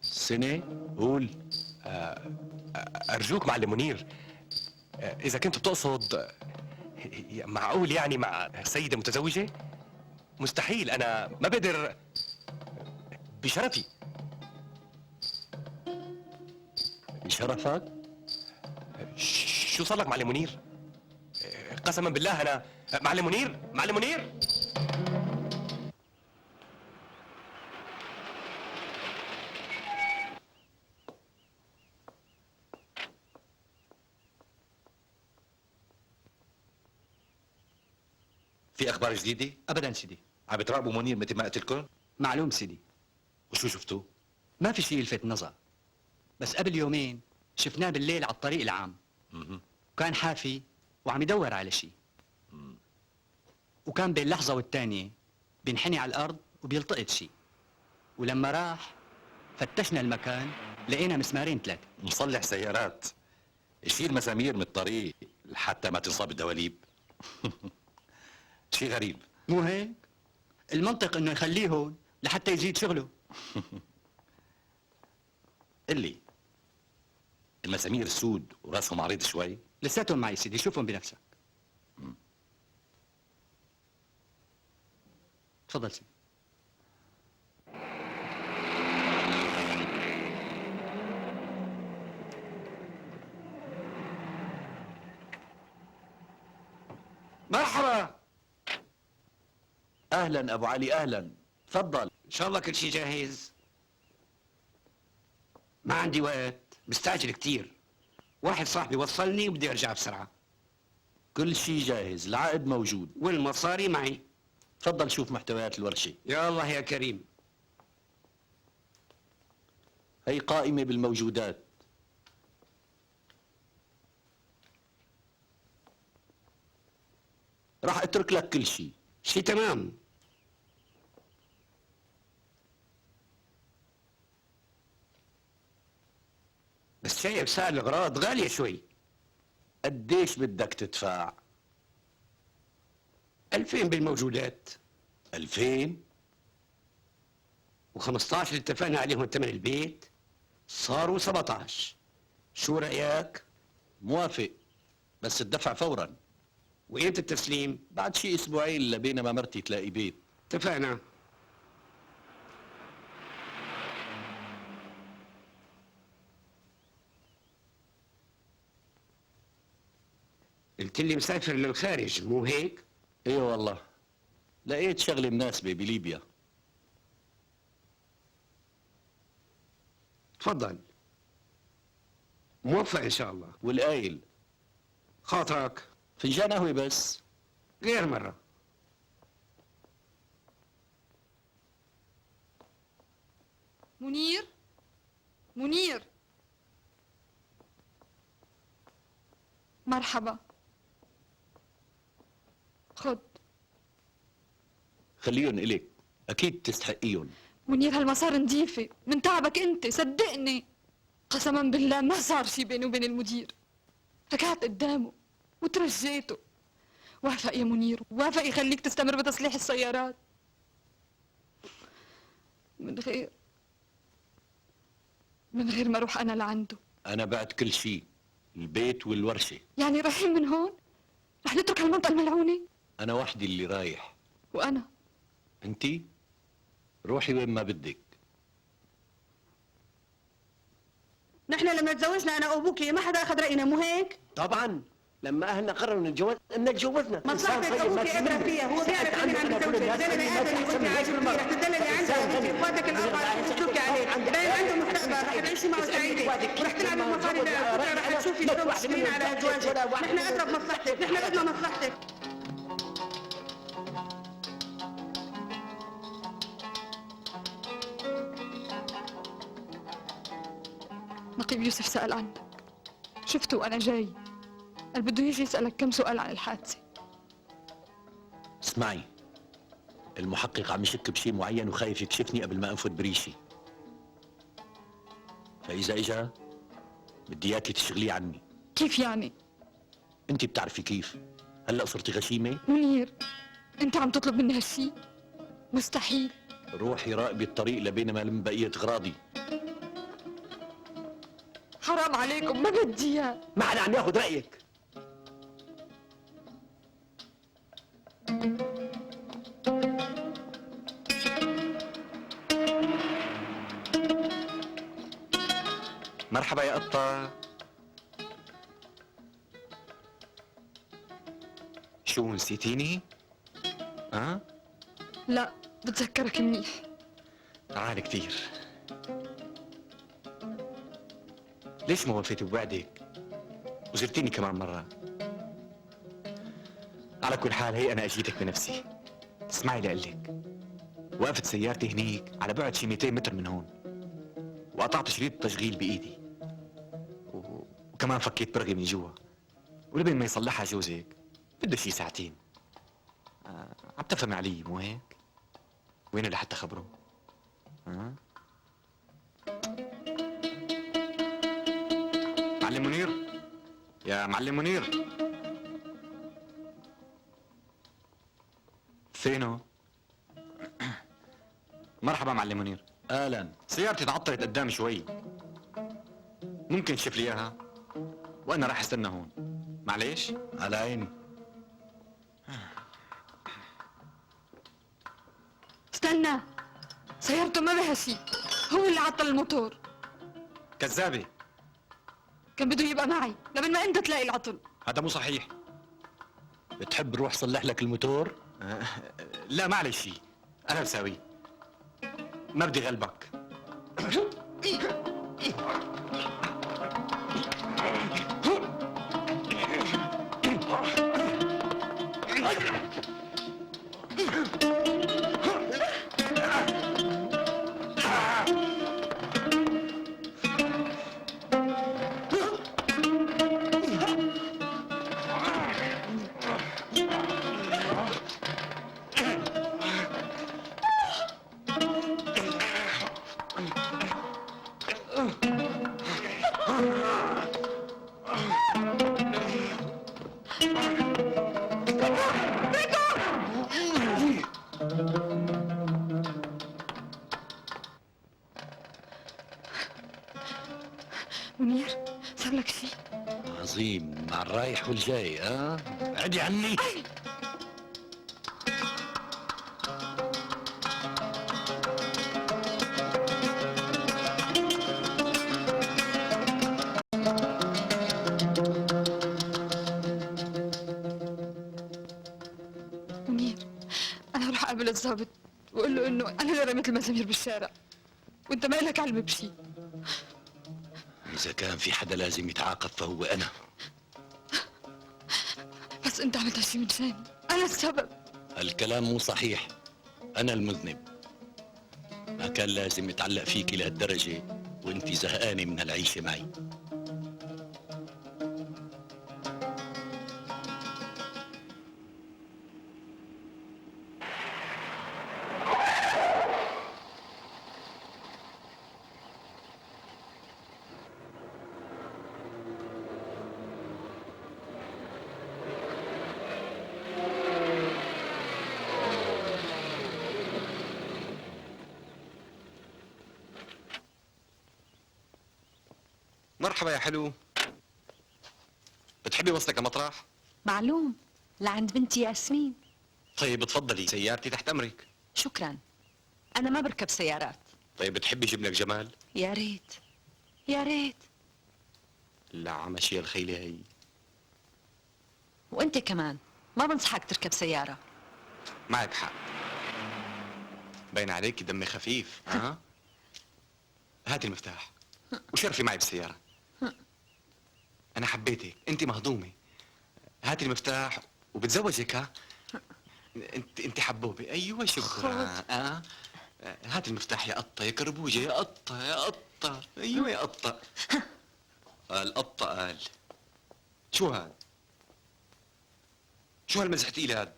سنة؟ قول. ارجوك معلم منير، اذا كنت بتقصد معقول يعني مع سيدة متزوجة؟ مستحيل، انا ما بقدر بشرفي. بشرفك؟ شو صار لك معلم منير؟ قسما بالله انا معلم منير، معلم منير. في اخبار جديده؟ ابدا سيدي. عم بتراقبوا منير مثل ما قلت لكم؟ معلوم سيدي. وشو شفتوا؟ ما في شيء يلفت نظر، بس قبل يومين شفناه بالليل على الطريق العام. وكان حافي وعم يدور على شيء. وكان بين لحظة والتانية بينحني على الأرض وبيلتقط شيء. ولما راح فتشنا المكان لقينا مسمارين 3. مصلح سيارات يشيل مسامير من الطريق لحتى ما تنصاب الدواليب. شيء غريب. مو هيك؟ المنطق انه يخليه هون لحتى يزيد شغله. قل لي، المسامير السود وراسهم عريض شوي؟ لساتهم معي سيدي، شوفهم بنفسك. تفضل سيدي. مرحبا. اهلا ابو علي، اهلا، تفضل. ان شاء الله كل شيء جاهز. ما عندي وقت، مستعجل كتير. واحد صاحبي وصلني وبدي ارجع بسرعة. كل شيء جاهز، العقد موجود والمصاري معي. تفضل شوف محتويات الورشة. يا الله يا كريم. هي قائمة بالموجودات. راح اترك لك كل شيء. شيء تمام. بس شايف سعر الاغراض غالية شوي. قديش بدك تدفع؟ 2000 بالموجودات. 2000؟ و15 اللي اتفقنا عليهم ثمن البيت صاروا 17. شو رأيك؟ موافق، بس الدفع فورا. وإمتى التسليم؟ بعد شي اسبوعين لبينما مرتي تلاقي بيت. اتفقنا. قلت لي مسافر للخارج مو هيك؟ ايوه والله، لقيت شغلة مناسبة بليبيا. تفضل. موفق ان شاء الله. والقايل خاطرك. فنجان قهوة بس. غير مرة. منير، منير. مرحبا. خد. خليهم إلك، أكيد تستحقيهم. منير هالمسار نظيفة من تعبك انت، صدقني. قسما بالله ما صار شي بيني وبين المدير. ركعت قدامه وترجيته. وافق يا منير، وافق يخليك تستمر بتصليح السيارات. من غير ما اروح انا لعنده. انا بعت كل شيء، البيت والورشه. يعني رايحين من هون؟ رح نترك هالمنطقة الملعونة؟ انا وحدي اللي رايح. وانا؟ انتي روحي وين ما بدك. نحن لما تزوجنا انا وابوكي ما حدا اخذ راينا، مو هيك؟ طبعا لما اهلنا قرروا نتجوز انك تجوزنا. مصلحتك ابوكي ادرى فيها، هو بيعرف مين عم يتزوجك، زي ما ادم وانت عايشين فيه، رح تدللي عندها انت واخواتك الاربعه رح تشوفي عليه، باين عنده مستقبل، رح تعيشي معه سعيده، ورح تلعبي بمصاري بكره رح تشوفي شلون تشتغلين على ازواجك، نحن ادرى بمصلحتك، نحن بدنا مصلحتك. نقيب يوسف سأل عنك، شفته وأنا جاي، قال بده يجي يسألك كم سؤال عن الحادثة. اسمعي، المحقق عم يشك بشيء معين وخايف يكشفني قبل ما انفذ بريشي. فإذا إجا بدي إياكي تشغليه عني. كيف يعني؟ أنت بتعرفي كيف. هلأ صرتي غشيمة؟ منير، أنت عم تطلب مني هالشي؟ مستحيل. روحي راقبي الطريق لبين ما لم بقية أغراضي. حرام عليكم، ما بدي إياه. ما حدا عم ياخذ رايك. مرحبا يا قطة. شو نسيتيني؟ ها؟ لا، بتذكرك منيح. تعال كتير. ليش ما وفيتي بوعدك وزرتيني كمان مرة؟ على كل حال هي أنا أجيتك بنفسي. اسمعي لقلك، وقفت سيارتي هنيك على بعد شي 200 متر من هون، وقطعت شريط التشغيل بإيدي، وكمان فكيت برغي من جوا، ولبين ما يصلحها جوزك بده شي ساعتين. عم تفهم علي مو هيك؟ وين اللي حتى خبره؟ معلم منير، يا معلم منير، فينه؟ مرحبا معلم منير. اهلا. سيارتي تعطلت قدام شوي، ممكن تشوف لي اياها؟ وانا راح استنى هون. معليش؟ على عيني. استنى، سيارته ما بها شي، هو اللي عطل الموتور. كذابة. كان بده يبقى معي لبين ما انت تلاقي العطل. هذا مو صحيح. بتحب روح صلح لك الموتور؟ لا معلش شي، انا بساويه، ما بدي غلبك. منير، صار لك شي؟ عظيم، مع الرايح والجاي. عدي عني. منير، انا هروح اقابل الضابط واقول له انه انا اللي رميت المسامير بالشارع، وانت ما لك علم بشي. إذا كان في حدا لازم يتعاقب فهو أنا. بس انت عملت هالشي من شاني، انا السبب. الكلام مو صحيح، أنا المذنب. ما كان لازم يتعلق فيكي لهالدرجة وانتي زهقانة من هالعيشة معي. مرحبا يا حلو. بتحبي وصلك لمطرح؟ معلوم، لعند بنتي ياسمين. طيب اتفضلي، سيارتي تحت امرك. شكرا. أنا ما بركب سيارات. طيب بتحبي جيب لك جمال؟ يا ريت يا ريت. لا عمشي الخيلة هي. وأنت كمان ما بنصحك تركب سيارة. معك حق، باين عليك دمي خفيف. ها؟ هاتي المفتاح وشرفي معي بالسيارة. أنا حبيتك، أنت مهضومة. هاتي المفتاح وبتزوجك. ها؟ أنت حبوبة. أيوة شكرا. هاتي المفتاح يا قطة يا كربوجة يا قطة يا قطة. أيوة يا قطة. القطة قال. شو هاد؟ شو هالمزح تقيل هاد؟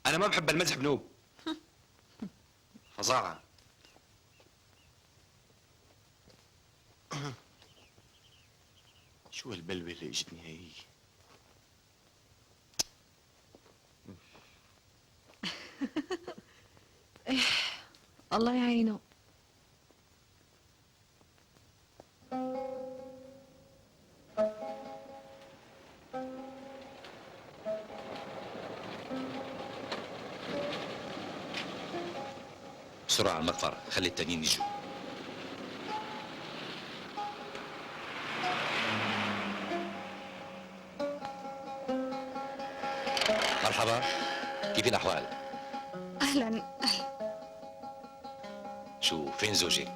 أنا ما بحب المزح بنوب. فظاعة. شو هالبلوة اللي اجتني هي؟ إيه الله يعينه. بسرعة على المقفر، خلي التانيين يجوا. مرحبا، كيف الأحوال؟ أهلا. شو فين زوجك؟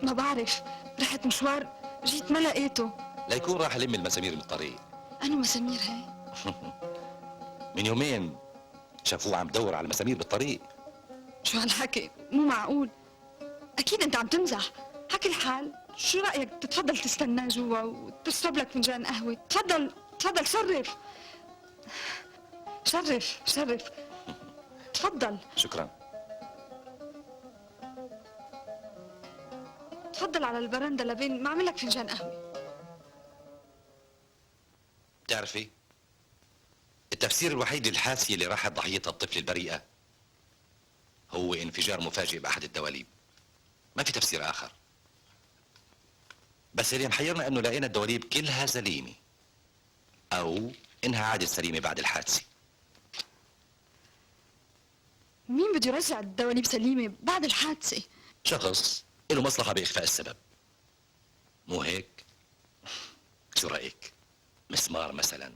ما بعرف، رحت مشوار جيت ما لقيته. ليكون راح يلم المسامير من الطريق. أنا مسامير هي؟ من يومين شافوه عم بدور على المسامير بالطريق. شو هالحكي؟ مو معقول. أكيد أنت عم تمزح. حكي الحال، شو رأيك تتفضل تستنى جوا وتشرب لك فنجان قهوة؟ تفضل تفضل، شرف شرف شرف. تفضل. شكرا. تفضل على البرندة لبين ما أعمل لك فنجان قهوة. بتعرفي التفسير الوحيد للحادثة اللي راحت ضحيتها الطفل البريئة هو انفجار مفاجئ بأحد الدواليب. ما في تفسير آخر. بس اللي محيرنا انه لقينا الدواليب كلها سليمة او انها عادت سليمة بعد الحادثة. مين بده يرجع الدواليب سليمة بعد الحادثة؟ شخص له مصلحة بإخفاء السبب، مو هيك؟ شو رأيك؟ مسمار مثلا.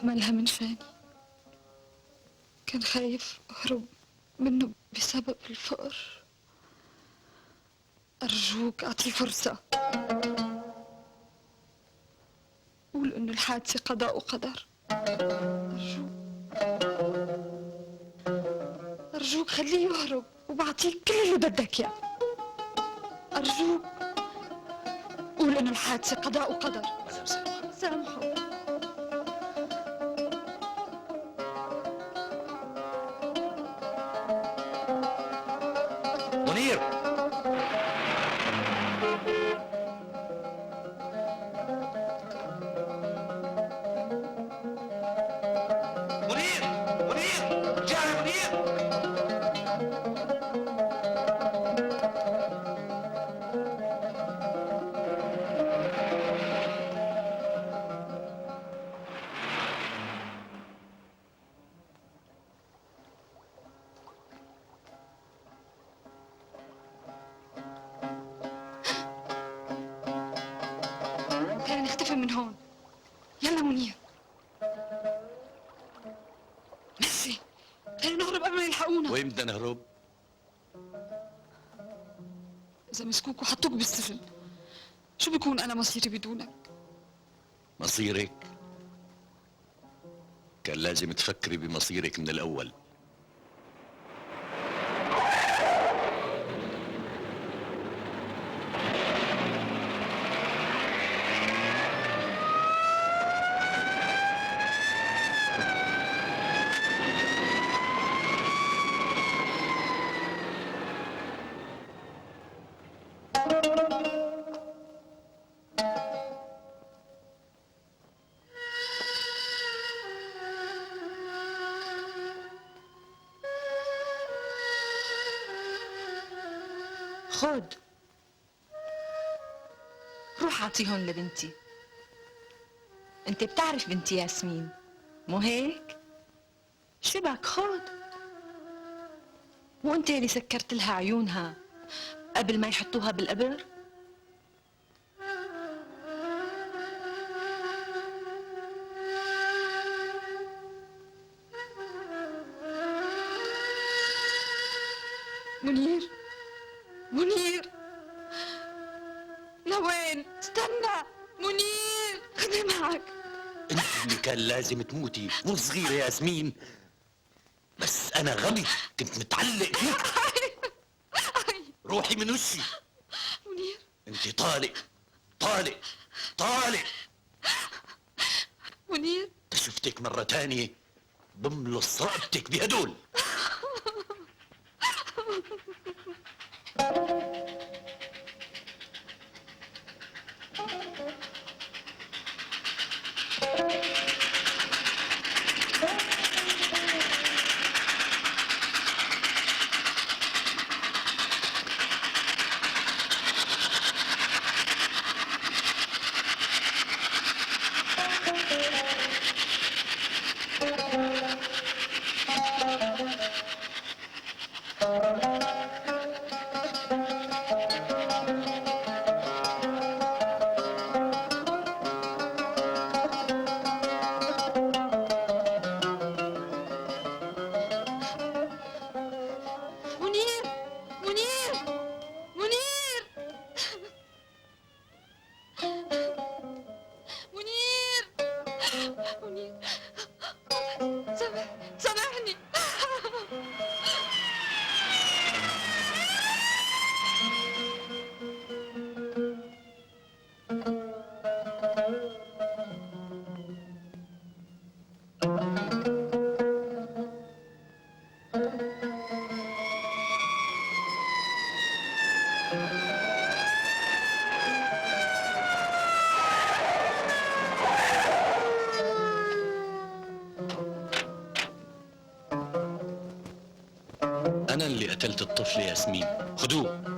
عملها من شاني. كان خايف أهرب منه بسبب الفقر. أرجوك أعطيه فرصة. قول إنه الحادثة قضاء وقدر. أرجوك خليه يهرب وبعطيك كل اللي بدك إياه. أرجوك قول إنه الحادثة قضاء وقدر. سامحه. منير، خلينا نختفي من هون. يلا منير. مشي، خلينا نهرب قبل ما يلحقونا. وين بدنا نهرب؟ إذا مسكوك وحطوك بالسجن شو بيكون أنا مصيري بدونك؟ مصيرك؟ كان لازم تفكري بمصيرك من الأول. خد روح اعطيهم لبنتي. انت بتعرف بنتي ياسمين مو هيك؟ شبك خد. وانت اللي سكرت لها عيونها قبل ما يحطوها بالقبر. منير منير لوين؟ استنى منير خدني معك. انت اللي كان لازم تموتي مو صغيرة يا ياسمين، بس انا غبي كنت متعلق فيك. روحي من وشي. منير انت طالق طالق طالق. منير شفتك مرة تانية بملص رقبتك بهدول. منير منير منير منير منير سامحني. انا اللي قتلت الطفل ياسمين. خدوه.